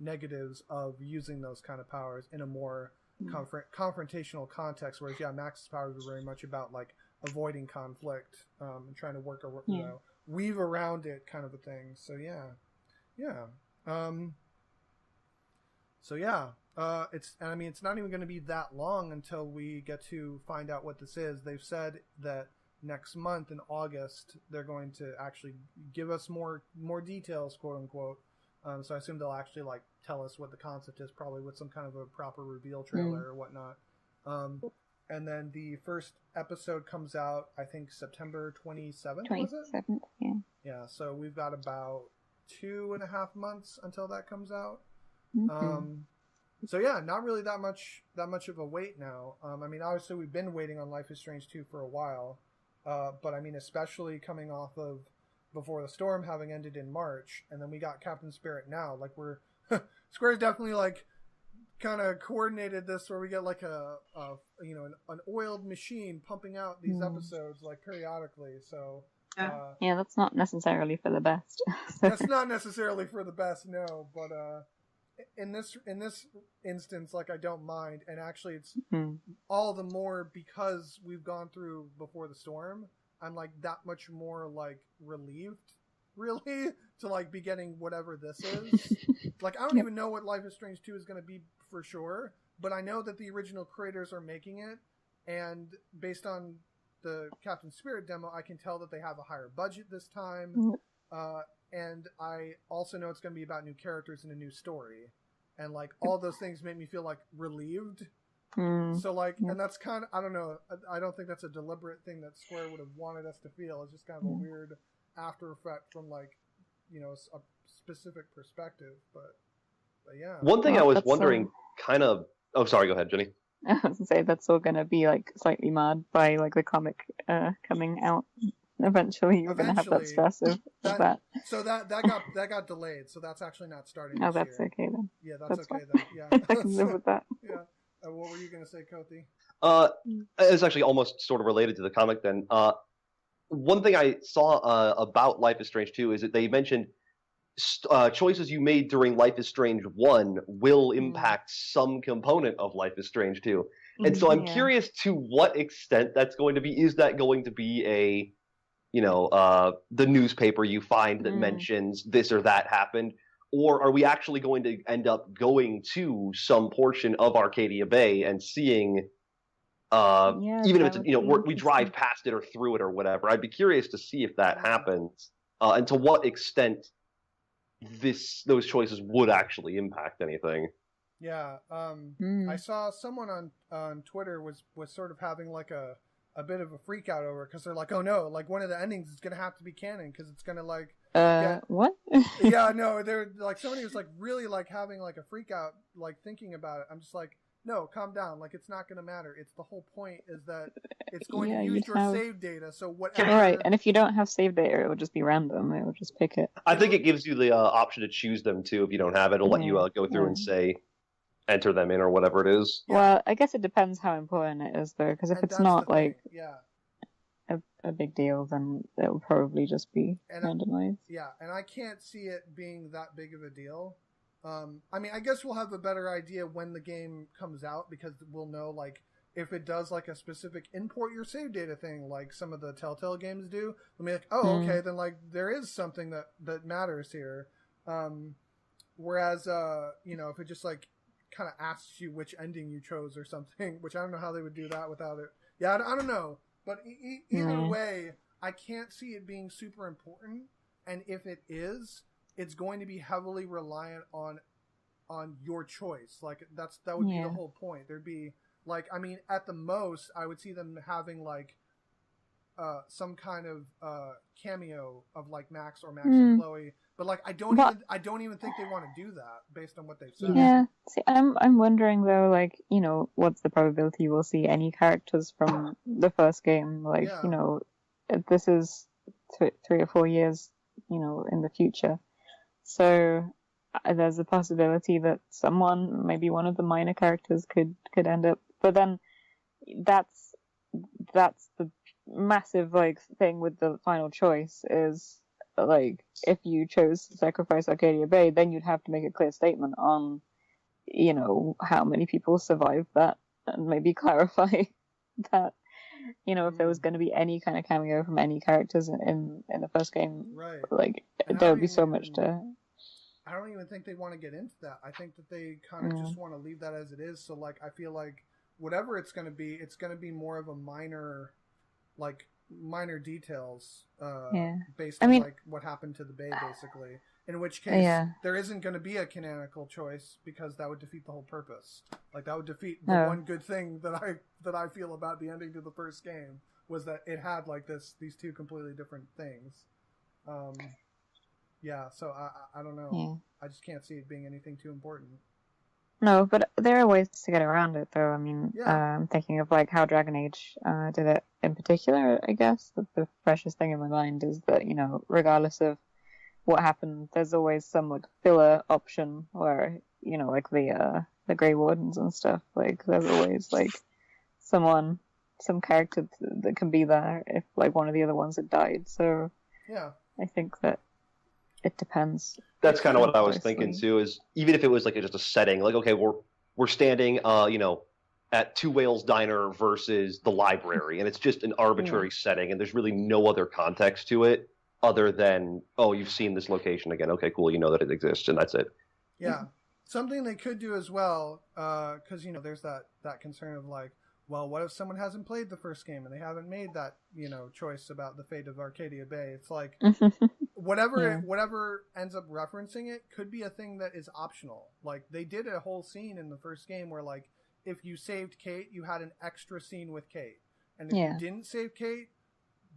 negatives of using those kind of powers in a more confrontational context. Whereas Max's powers were very much about like avoiding conflict, and trying to work weave around it, kind of a thing. So it's not even going to be that long until we get to find out what this is. They've said that next month in August they're going to actually give us more details, quote unquote. So I assume they'll actually like tell us what the concept is, probably with some kind of a proper reveal trailer or whatnot. And then the first episode comes out, I think, September 27th. 27th, yeah. Yeah, so we've got about 2.5 months until that comes out. So yeah, not really that much of a wait now. I mean, obviously we've been waiting on Life is Strange 2 for a while, but I mean, especially coming off of Before the Storm having ended in March, and then we got Captain Spirit now. Like we're Square's definitely like kind of coordinated this where we get like an oiled machine pumping out these episodes like periodically. So yeah, that's not necessarily for the best. That's not necessarily for the best, no. But in this instance, like, I don't mind, and actually it's all the more because we've gone through Before the Storm. I'm like that much more like relieved, really, to like be getting whatever this is. Like, I don't even know what Life is Strange 2 is going to be for sure, but I know that the original creators are making it, and based on the Captain Spirit demo, I can tell that they have a higher budget this time. And I also know it's going to be about new characters and a new story. And, like, all those things make me feel, like, relieved. So, like, and that's kind of, I don't know, I don't think that's a deliberate thing that Square would have wanted us to feel. It's just kind of a weird after effect from, like, a specific perspective. But yeah. One thing I was wondering, kind of... Oh, sorry, go ahead, Jenny. I was going to say, that's all going to be, like, slightly mad by, like, the comic coming out. Eventually, you're going to have that stress of that. So that got delayed. So that's actually not starting. Oh, that's year. Okay then. Yeah, that's okay then. Yeah, I can live with that. Yeah. What were you going to say, Koti? It's actually almost sort of related to the comic then. One thing I saw about Life is Strange 2 is that they mentioned choices you made during Life is Strange 1 will impact some component of Life is Strange 2. And so I'm curious to what extent that's going to be. Is that going to be the newspaper you find that mentions this or that happened? Or are we actually going to end up going to some portion of Arcadia Bay and seeing, even if it's, we drive past it or through it or whatever? I'd be curious to see if that happens, and to what extent those choices would actually impact anything. Yeah, I saw someone on Twitter was sort of having like a bit of a freak out over it, because they're like, oh no, like one of the endings is going to have to be canon, because it's going to like... what? Yeah, no, they're like, somebody was like really like having like a freak out, like thinking about it. I'm just like, no, calm down. Like, it's not going to matter. It's the whole point is that it's going to use your save data, so whatever... Right, and if you don't have save data, it will just be random. It will just pick it. I think it gives you the option to choose them too. If you don't have it, it'll let you go through and say... enter them in or whatever it is. Well, I guess it depends how important it is, though, because if it's not like a big deal, then it will probably just be randomized. Yeah, and I can't see it being that big of a deal. I mean, I guess we'll have a better idea when the game comes out, because we'll know like if it does like a specific import your save data thing, like some of the Telltale games do. We'll be like, oh, okay, then like there is something that matters here. Whereas, if it just like kind of asks you which ending you chose or something, which I don't know how they would do that without it. Yeah, I don't know. But either way, I can't see it being super important. And if it is, it's going to be heavily reliant on your choice. Like, that would be the whole point. There'd be, like, I mean, at the most, I would see them having, like, some kind of cameo of, like, Max or Max and Chloe. But like I don't even think they want to do that based on what they've said. Yeah, see, I'm wondering though, like, what's the probability we'll see any characters from the first game? Like, if this is 3 or 4 years, in the future. So there's a possibility that someone, maybe one of the minor characters, could end up. But then that's the massive like thing with the final choice is like if you chose to sacrifice Arcadia Bay, then you'd have to make a clear statement on how many people survived that, and maybe clarify that if there was going to be any kind of cameo from any characters in the first game, right? Like there would be so much to. I don't even think they want to get into that. I think that they kind of just want to leave that as it is. So like I feel like whatever it's going to be more of a minor details based on like what happened to the Bay, basically. In which case, there isn't going to be a canonical choice because that would defeat the whole purpose. Like that would defeat the one good thing that I feel about the ending to the first game was that it had like these two completely different things. So I don't know. Yeah. I just can't see it being anything too important. No, but there are ways to get around it, though. I mean, I'm thinking of like how Dragon Age did it in particular. I guess the freshest thing in my mind is that regardless of what happened, there's always some like filler option where like the Grey Wardens and stuff. Like there's always like some character that can be there if like one of the other ones had died. So I think that it depends. That's kind of what I was thinking too. Is even if it was like just a setting, like okay, we're standing, at Two Whales Diner versus the library, and it's just an arbitrary setting, and there's really no other context to it other than you've seen this location again. Okay, cool. You know that it exists, and that's it. Yeah, something they could do as well, because there's that concern of like, well, what if someone hasn't played the first game and they haven't made that choice about the fate of Arcadia Bay? It's like whatever ends up referencing it could be a thing that is optional. Like they did a whole scene in the first game where like if you saved Kate, you had an extra scene with Kate, and if you didn't save Kate,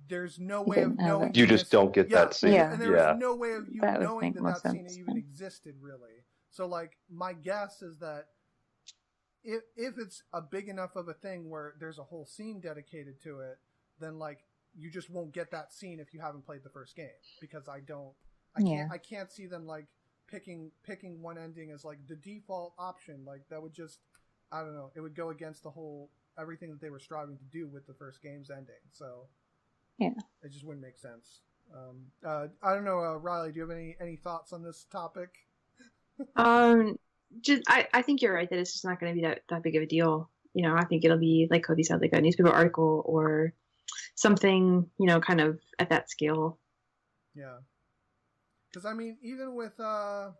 there's no way of knowing. You just don't get that scene. And there's no way of you knowing that scene even existed, really. So, like, my guess is that if it's a big enough of a thing where there's a whole scene dedicated to it, then, like, you just won't get that scene if you haven't played the first game. Because I can't see them, like, picking one ending as, like, the default option. Like, that would just, I don't know, it would go against everything that they were striving to do with the first game's ending. So... yeah, it just wouldn't make sense. I don't know, Riley. Do you have any thoughts on this topic? I think you're right that it's just not going to be that big of a deal. I think it'll be like Cody said, like a newspaper article or something. Kind of at that scale. Yeah, because I mean, even with some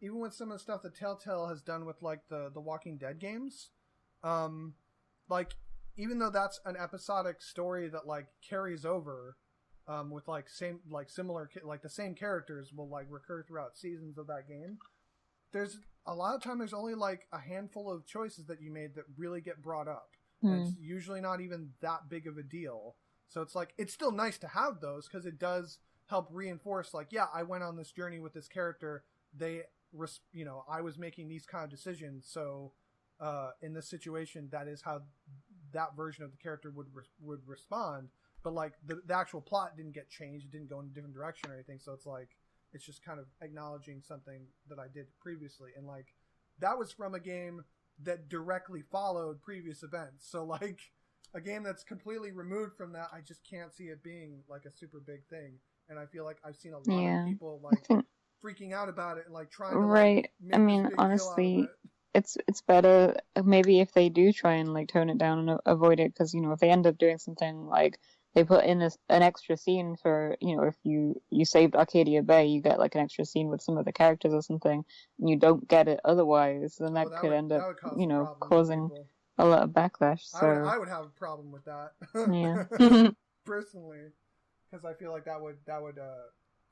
of the stuff that Telltale has done with like the Walking Dead games, like. Even though that's an episodic story that like carries over, with like similar the same characters will like recur throughout seasons of that game. There's a lot of time there's only like a handful of choices that you made that really get brought up. And it's usually not even that big of a deal. So it's like it's still nice to have those because it does help reinforce like I went on this journey with this character. I was making these kind of decisions. So in this situation, that is how that version of the character would respond, but like the actual plot didn't get changed, it didn't go in a different direction or anything, so it's like it's just kind of acknowledging something that I did previously, and like that was from a game that directly followed previous events, so like a game that's completely removed from that, I just can't see it being like a super big thing, and I feel like I've seen a lot of people like freaking out about it and like trying to like, make I mean, honestly, it's better maybe if they do try and like tone it down and avoid it, because if they end up doing something like they put in an extra scene for if you saved Arcadia Bay, you get like an extra scene with some of the characters or something, and you don't get it otherwise, then that could end up causing a lot of backlash. So I would have a problem with that. Personally, because I feel like that would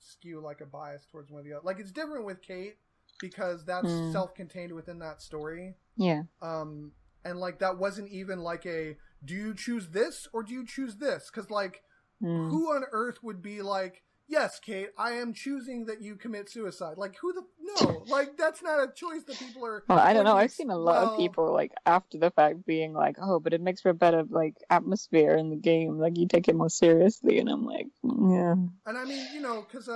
skew like a bias towards one of the other. Like it's different with Kate. Because that's self-contained within that story. Yeah. And like that wasn't even like do you choose this or do you choose this? Because like who on earth would be like, yes, Kate, I am choosing that you commit suicide. Like, no, like, that's not a choice that people are... Well, I don't know, I've seen a lot of people, like, after the fact being like, oh, but it makes for a better, like, atmosphere in the game, like, you take it more seriously, and I'm like, yeah. And I mean, you know, because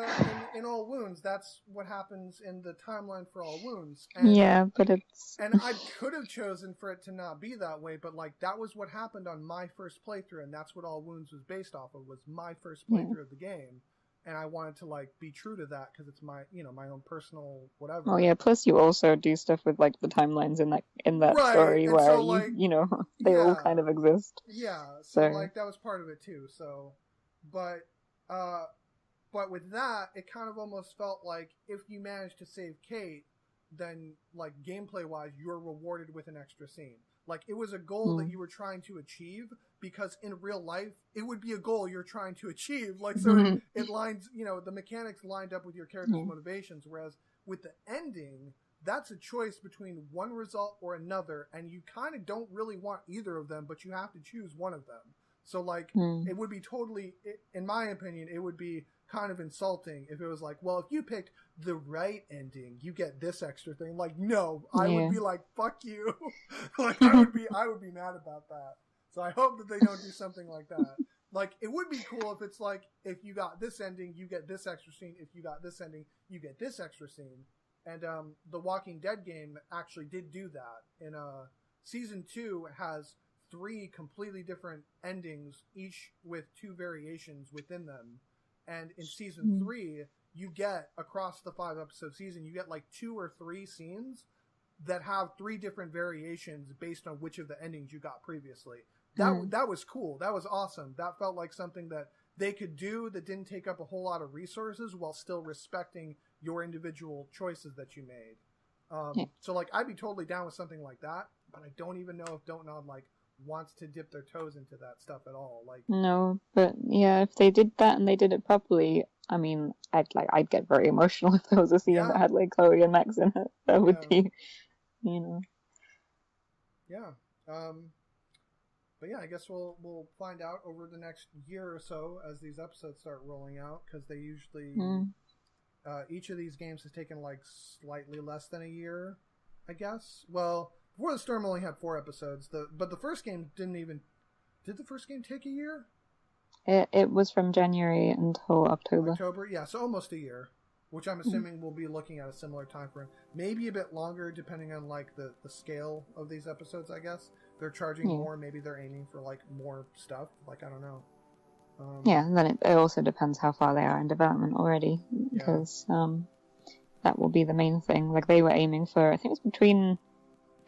in All Wounds, that's what happens in the timeline for All Wounds. And, yeah, but it's... And I could have chosen for it to not be that way, but, like, that was what happened on my first playthrough, and that's what All Wounds was based off of, was my first playthrough of the game. And I wanted to, like, be true to that because it's my, you know, my own personal whatever. Oh yeah, plus you also do stuff with, like, the timelines in that right. story and where so, like, you know, they all kind of exist. Yeah, so like that was part of it too. So, but with that, it kind of almost felt like if you managed to save Kate, then, like, gameplay wise, you're rewarded with an extra scene. Like, it was a goal that you were trying to achieve, because in real life, it would be a goal you're trying to achieve. Like, so it lines, you know, the mechanics lined up with your character's motivations, whereas with the ending, that's a choice between one result or another, and you kind of don't really want either of them, but you have to choose one of them. So, like, it would be totally, in my opinion, it would be kind of insulting if it was like, well, if you picked the right ending, you get this extra thing. Like, no, I would be like, fuck you. Like, I would be mad about that. So I hope that they don't do something like that. Like, it would be cool if it's like, if you got this ending, you get this extra scene. If you got this ending, you get this extra scene. And the Walking Dead game actually did do that. In Season 2 has 3 completely different endings, each with 2 variations within them. And in Season 3, you get, across the 5-episode season, you get like 2 or 3 scenes that have 3 different variations based on which of the endings you got previously. That was cool. That was awesome. That felt like something that they could do that didn't take up a whole lot of resources while still respecting your individual choices that you made. So, like, I'd be totally down with something like that, but I don't even know if Dontnod, like, wants to dip their toes into that stuff at all. Like, no, but yeah, if they did that and they did it properly, I mean, I'd get very emotional if there was a scene that had, like, Chloe and Max in it. That would be, you know. Yeah. But yeah, I guess we'll find out over the next year or so as these episodes start rolling out, because they usually each of these games has taken like slightly less than a year, I guess. Well, Before the Storm only had 4 episodes. But the first game didn't even. Did the first game take a year? It was from January until October. October, yeah, so almost a year, which I'm assuming we'll be looking at a similar time frame. Maybe a bit longer, depending on like the scale of these episodes. I guess they're charging more. Maybe they're aiming for like more stuff. Like, I don't know. Yeah, and then it also depends how far they are in development already, because that will be the main thing. Like, they were aiming for, I think it was between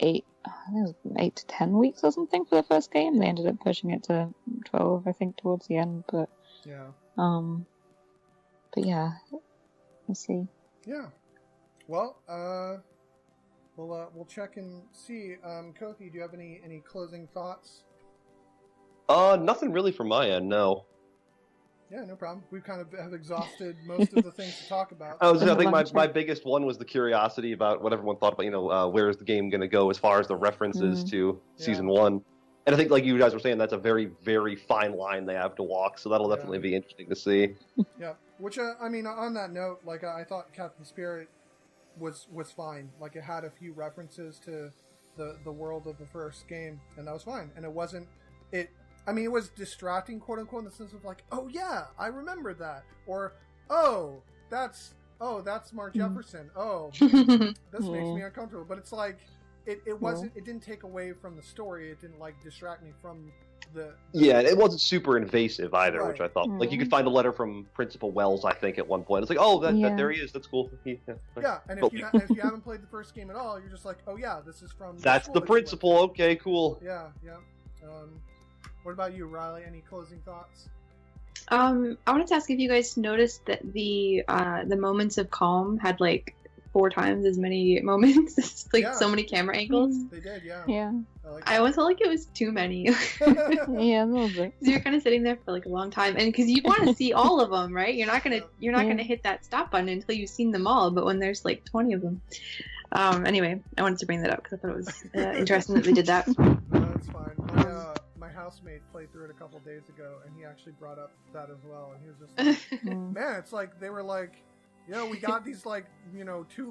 8 to 10 weeks or something for the first game. They ended up pushing it to 12, I think, towards the end. But yeah, we'll see. Yeah. Well, we'll check and see. Kofi, do you have any closing thoughts? Nothing really from my end, no. Yeah, no problem. We kind of have exhausted most of the things to talk about. I think my biggest one was the curiosity about what everyone thought about, where is the game going to go as far as the references to Season 1. And I think, like you guys were saying, that's a very, very fine line they have to walk, so that'll definitely be interesting to see. Yeah, which, I mean, on that note, like, I thought Captain Spirit was fine. Like, it had a few references to the world of the first game, and that was fine. And it wasn't... it was distracting, quote unquote, in the sense of like, oh yeah, I remember that, or that's Mark Jefferson. Oh, this makes me uncomfortable. But it's like it wasn't. It didn't take away from the story. It didn't like distract me from the Yeah, it wasn't super invasive either, which I thought. Like, you could find a letter from Principal Wells, I think, at one point. It's like, oh, that there he is. That's cool. Yeah, and if you haven't played the first game at all, you're just like, oh yeah, this is from. That's the principal. Okay, cool. Yeah. What about you, Riley? Any closing thoughts? I wanted to ask if you guys noticed that the moments of calm had like 4 times as many moments, like so many camera angles. They did, yeah. Yeah. I always felt like it was too many. Yeah, a little bit. So you're kind of sitting there for like a long time, and because you want to see all of them, right? You're not gonna hit that stop button until you've seen them all. But when there's like 20 of them, anyway, I wanted to bring that up because I thought it was interesting that they did that. That's fine. My house housemate played through it a couple days ago, and he actually brought up that as well. And he was just like, man, it's like they were like, we got these 2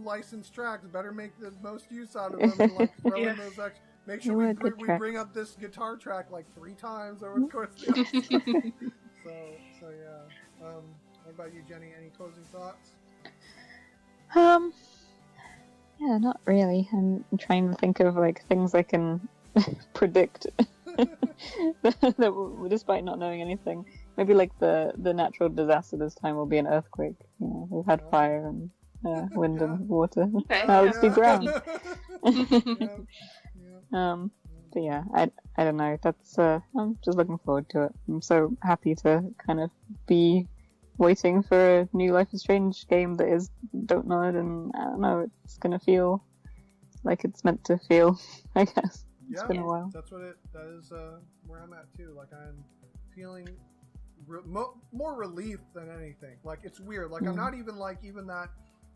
licensed tracks. Better make the most use out of them. And, throw in those extra. Make sure we bring up this guitar track 3 times over the course of the episode. so yeah. What about you, Jenny? Any closing thoughts? Yeah, not really. I'm trying to think of things I can predict, despite not knowing anything. Maybe the natural disaster this time will be an earthquake. We've had fire and wind and water. Okay. Now let's do ground. Yeah. But yeah, I don't know. That's I'm just looking forward to it. I'm so happy to kind of be waiting for a new Life is Strange game that is don't know it, and I don't know, it's gonna feel like it's meant to feel, I guess. It's been a while. That is where I'm at too. I'm feeling more relief than anything. It's weird. I'm not even even that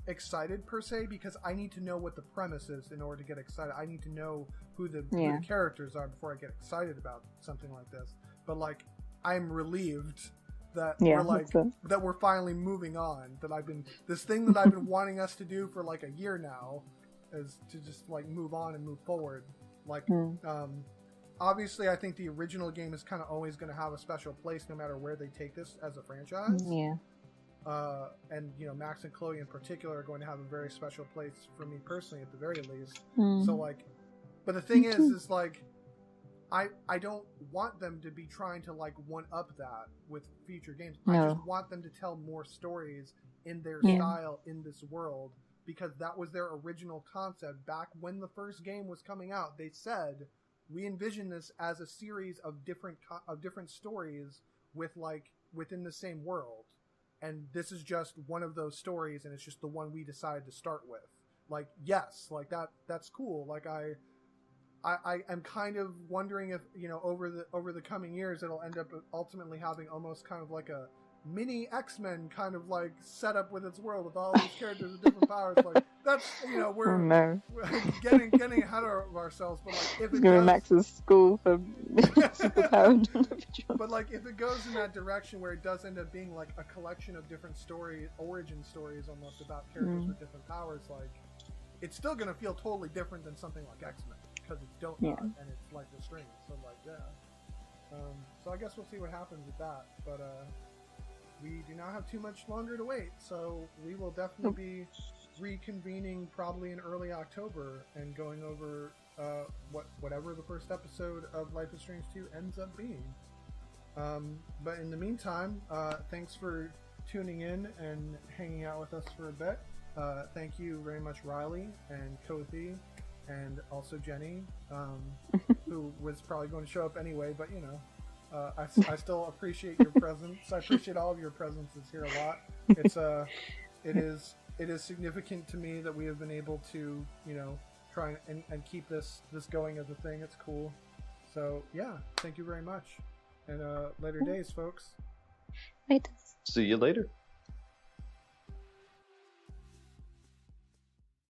excited per se, because I need to know what the premise is in order to get excited. I need to know who the characters are before I get excited about something like this. But I'm relieved that that we're finally moving on. That this thing that I've been wanting us to do for a year now is to just move on and move forward. Obviously, I think the original game is kind of always going to have a special place no matter where they take this as a franchise. Yeah. And Max and Chloe in particular are going to have a very special place for me personally, at the very least. So but the thing is I don't want them to be trying to one up that with future games. No. I just want them to tell more stories in their style in this world, because that was their original concept back when the first game was coming out. They said, we envision this as a series of different stories with within the same world, and this is just one of those stories, and it's just the one we decided to start with. Yes, that's cool. I am kind of wondering if over the coming years it'll end up ultimately having almost kind of a mini X-Men kind of setup with its world with all these characters with different powers. That's we're getting ahead of ourselves. But if it goes, Max's school for superpowered individuals. But if it goes in that direction where it does end up being a collection of different origin stories almost about characters with different powers, it's still gonna feel totally different than something like X-Men. Because it's Don't-Not, and it's the Strange. So, so I guess we'll see what happens with that. But we do not have too much longer to wait. So we will definitely be reconvening probably in early October and going over whatever the first episode of Life is Strange 2 ends up being. But in the meantime, thanks for tuning in and hanging out with us for a bit. Thank you very much, Riley and Kothi. And also Jenny, who was probably going to show up anyway, but I still appreciate your presence. I appreciate all of your presences here a lot. It is significant to me that we have been able to try and keep this going as a thing. It's cool. So yeah, thank you very much, and later days, folks. Later. See you later.